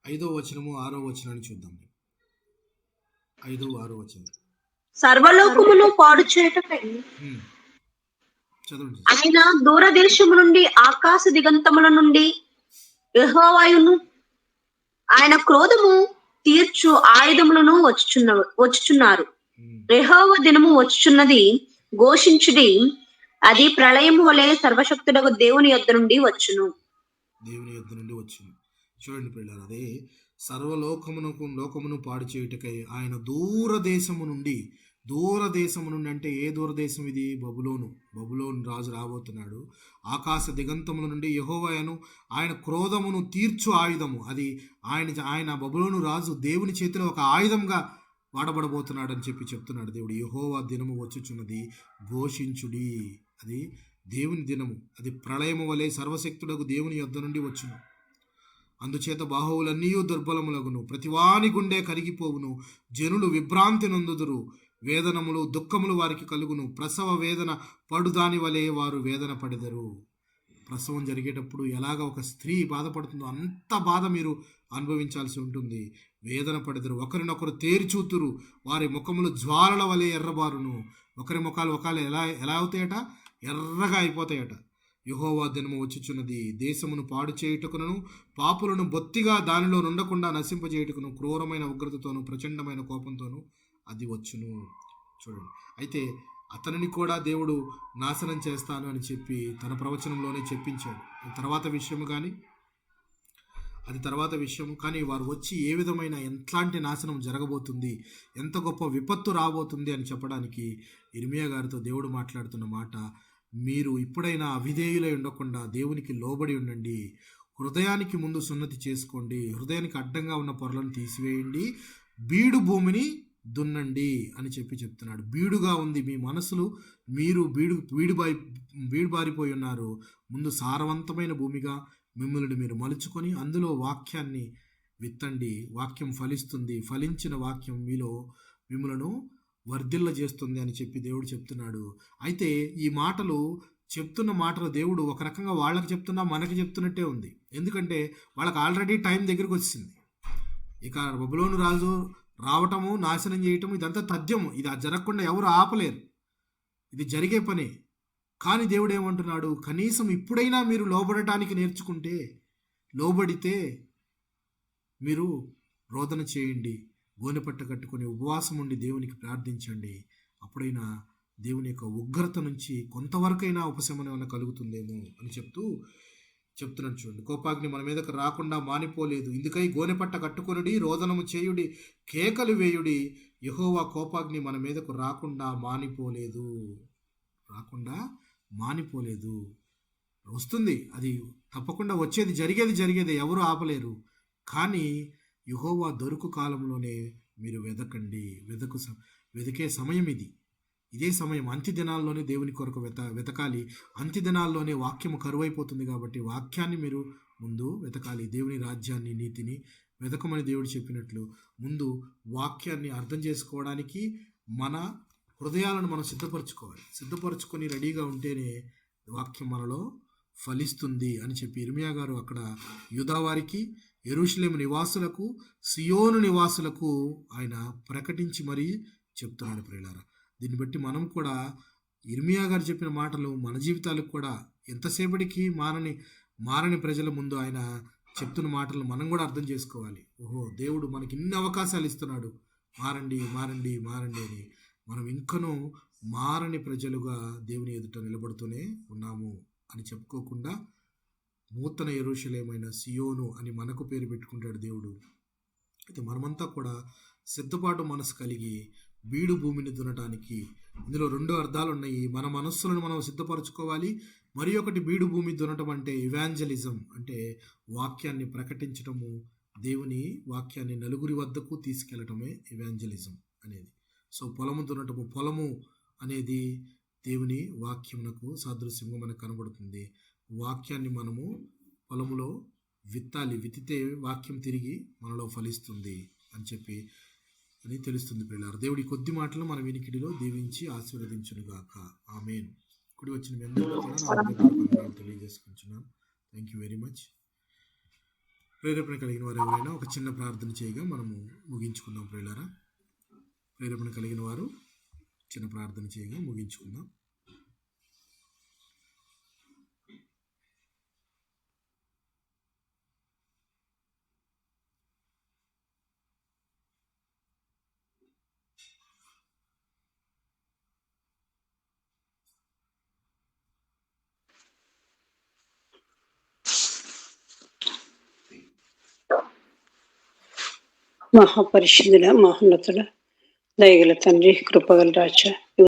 5వ వచనము 6వ వచనాన్ని చూద్దాం. 5, 6 వచనం. సర్వలోకమును పాడు చేయుటకై చదవండి. ఆయన దూరదేశము నుండి ఆకాశ దిగంతముల నుండి యెహోవాయును ఆయన క్రోధము తీర్చు ఆయుధములను వచ్చుచున్నారు. యెహోవా దినము వచ్చుచున్నది, ఘోషించుడి, అది ప్రళయము వలె సర్వశక్తుడగు దేవుని యొద్ద నుండి వచ్చును. చూడండి పిల్లలు, అదే లోకమును పాడు చేయుటకై ఆయన దూరదేశము నుండి అంటే ఏ దూరదేశం ఇది? బబులోను రాజు రాబోతున్నాడు. ఆకాశ దిగంతముల నుండి యెహోవాను ఆయన క్రోధమును తీర్చు ఆయుధము, అది ఆయన బబులోను రాజు దేవుని చేతిలో ఒక ఆయుధంగా వాడబడబోతున్నాడు అని చెప్తున్నాడు దేవుడు. యెహోవా దినము వచ్చుచున్నది, ఘోషించుడి, అది దేవుని దినము, అది ప్రళయము వలె సర్వశక్తుడకు దేవుని యొద్ద నుండి వచ్చును. అందుచేత బాహువులన్నీ దుర్బలములగును, ప్రతివాని గుండె కరిగిపోవును, జనులు విభ్రాంతి నొందుదురు, వేదనములు దుఃఖములు వారికి కలుగును, ప్రసవ వేదన పడుదాని వలె వారు వేదన పడెదరు. ప్రసవం జరిగేటప్పుడు ఎలాగ ఒక స్త్రీ బాధపడుతుందో అంత బాధ మీరు అనుభవించాల్సి ఉంటుంది. వేదన పడెదరు, ఒకరినొకరు తేరిచూతురు, వారి ముఖములు జ్వాలల వలె ఎర్రబారును. ఒకరి ముఖాలు ఎలా అవుతాయట? ఎర్రగా అయిపోతాయట. యెహోవా దినము వచ్చుచున్నది, దేశమును పాడు చేయుటకును, పాపులను బొత్తిగా దానిలో నుండకుండా నశింపజేయుటకును, క్రూరమైన ఉగ్రతతోనూ ప్రచండమైన కోపంతోనూ అది వచ్చును. చూడండి, అయితే అతనిని కూడా దేవుడు నాశనం చేస్తాను అని చెప్పి తన ప్రవచనంలోనే చెప్పించాడు. అది తర్వాత విషయం కానీ వారు వచ్చి ఏ విధమైన ఎట్లాంటి నాశనం జరగబోతుంది, ఎంత గొప్ప విపత్తు రాబోతుంది అని చెప్పడానికి ఇర్మియా గారితో దేవుడు మాట్లాడుతున్న మాట, మీరు ఇప్పుడైనా అవిధేయులై ఉండకుండా దేవునికి లోబడి ఉండండి, హృదయానికి ముందు సున్నతి చేసుకోండి, హృదయానికి అడ్డంగా ఉన్న పొరలను తీసివేయండి, బీడు భూమిని దున్నండి అని చెప్తున్నాడు. బీడుగా ఉంది మీ మనసులు, మీరు బీడు బారిపోయి ఉన్నారు. ముందు సారవంతమైన భూమిగా మిమ్మల్ని మీరు మలుచుకొని అందులో వాక్యాన్ని విత్తండి. వాక్యం ఫలిస్తుంది, ఫలించిన వాక్యం మీలో మిమ్మలను వర్ధిల్ల చేస్తుంది అని చెప్పి దేవుడు చెప్తున్నాడు. అయితే ఈ చెప్తున్న మాటలు దేవుడు ఒక రకంగా వాళ్ళకి చెప్తున్నా మనకి చెప్తున్నట్టే ఉంది. ఎందుకంటే వాళ్ళకి ఆల్రెడీ టైం దగ్గరికి వచ్చింది. ఇక బబులోను రాజు రావటము, నాశనం చేయటము ఇదంతా తథ్యము. ఇది జరగకుండా ఎవరు ఆపలేరు, ఇది జరిగే పనే. కానీ దేవుడు ఏమంటున్నాడు? కనీసం ఇప్పుడైనా మీరు లోబడటానికి నేర్చుకుంటే, లోబడితే మీరు రోదన చేయండి, గోనెపట్ట కట్టుకొని ఉపవాసం ఉండి దేవునికి ప్రార్థించండి. అప్పుడైనా దేవుని యొక్క ఉగ్రత నుంచి కొంతవరకైనా ఉపశమనం ఏమైనా కలుగుతుందేమో అని చెప్తున్నాడు. చూడండి, కోపాగ్ని మన మీదకి రాకుండా మానిపోలేదు, ఇందుకై గోనెపట్ట కట్టుకొనుడి, రోదనము చేయుడి, కేకలు వేయుడి, యెహోవా కోపాగ్ని మన మీదకు రాకుండా మానిపోలేదు. వస్తుంది, అది తప్పకుండా వచ్చేది, జరిగేది ఎవరు ఆపలేరు. కానీ యెహోవా దొరుకు కాలంలోనే మీరు వెదకండి. వెతికే సమయం ఇదే సమయం. అంత్య దినాల్లోనే దేవుని కొరకు వెతకాలి. అంత్య దినాల్లోనే వాక్యము కరువైపోతుంది కాబట్టి వాక్యాన్ని మీరు ముందు వెతకాలి. దేవుని రాజ్యాన్ని, నీతిని వెతకమని దేవుడు చెప్పినట్లు ముందు వాక్యాన్ని అర్థం చేసుకోవడానికి మన హృదయాలను మనం సిద్ధపరచుకొని రెడీగా ఉంటేనే వాక్యం మనలో ఫలిస్తుంది అని చెప్పి ఇర్మియా గారు అక్కడ యూదా వారికి, యెరూషలేము నివాసులకు, సియోను నివాసులకు ఆయన ప్రకటించి మరీ చెప్తున్నాడు. ప్రియులారా, దీన్ని బట్టి మనం కూడా ఇర్మియా గారు చెప్పిన మాటలు మన జీవితాలకు కూడా ఎంతసేపటికి మారని ప్రజల ముందు ఆయన చెప్తున్న మాటలను మనం కూడా అర్థం చేసుకోవాలి. ఓహో, దేవుడు మనకి ఇన్ని అవకాశాలు ఇస్తున్నాడు, మారండి మారండి మారండి అని. మనం ఇంకనూ మారని ప్రజలుగా దేవుని ఎదుట నిలబడుతూనే ఉన్నాము అని చెప్పుకోకుండా నూతన యెరూషలేమైన సియోను అని మనకు పేరు పెట్టుకుంటాడు దేవుడు. అయితే మనమంతా కూడా సిద్ధపాటు మనసు కలిగి బీడు భూమిని దున్నటానికి, ఇందులో 2 అర్థాలు ఉన్నాయి. మన మనస్సులను మనం సిద్ధపరచుకోవాలి. మరి ఒకటి, బీడు భూమి దున్నటం అంటే ఇవాంజలిజం, అంటే వాక్యాన్ని ప్రకటించటము, దేవుని వాక్యాన్ని నలుగురి వద్దకు తీసుకెళ్లటమే ఇవాంజలిజం అనేది. సో పొలము దున్నటము, పొలము అనేది దేవుని వాక్యమునకు సాదృశ్యంగా మనకు కనబడుతుంది. వాక్యాన్ని మనము పొలములో విత్తాలి, విత్తితే వాక్యం తిరిగి మనలో ఫలిస్తుంది అని చెప్పి అని తెలుస్తుంది ప్రియులారా. దేవుడి కొద్ది మాటలు మన వినికిడిలో దీవించి ఆశీర్వదించునుగాక. ఆమేన్. కుడి వచ్చిన మీ అందరికీ కూడా నా హృదయపూర్వక తెలియజేసుకుంటున్నాను. Thank you very much. ప్రేరేపణ కలిగిన వారు ఎవరైనా ఒక చిన్న ప్రార్థన చేయగా మనము ముగించుకుందాం ప్రియులారా. ప్రేరేపణ కలిగిన వారు చిన్న ప్రార్థన చేయగా ముగించుకుందాం. మహాపరిశుద్ధుడ, మహోన్నతుడ, దయగల తండ్రి, కృపగల రాజా,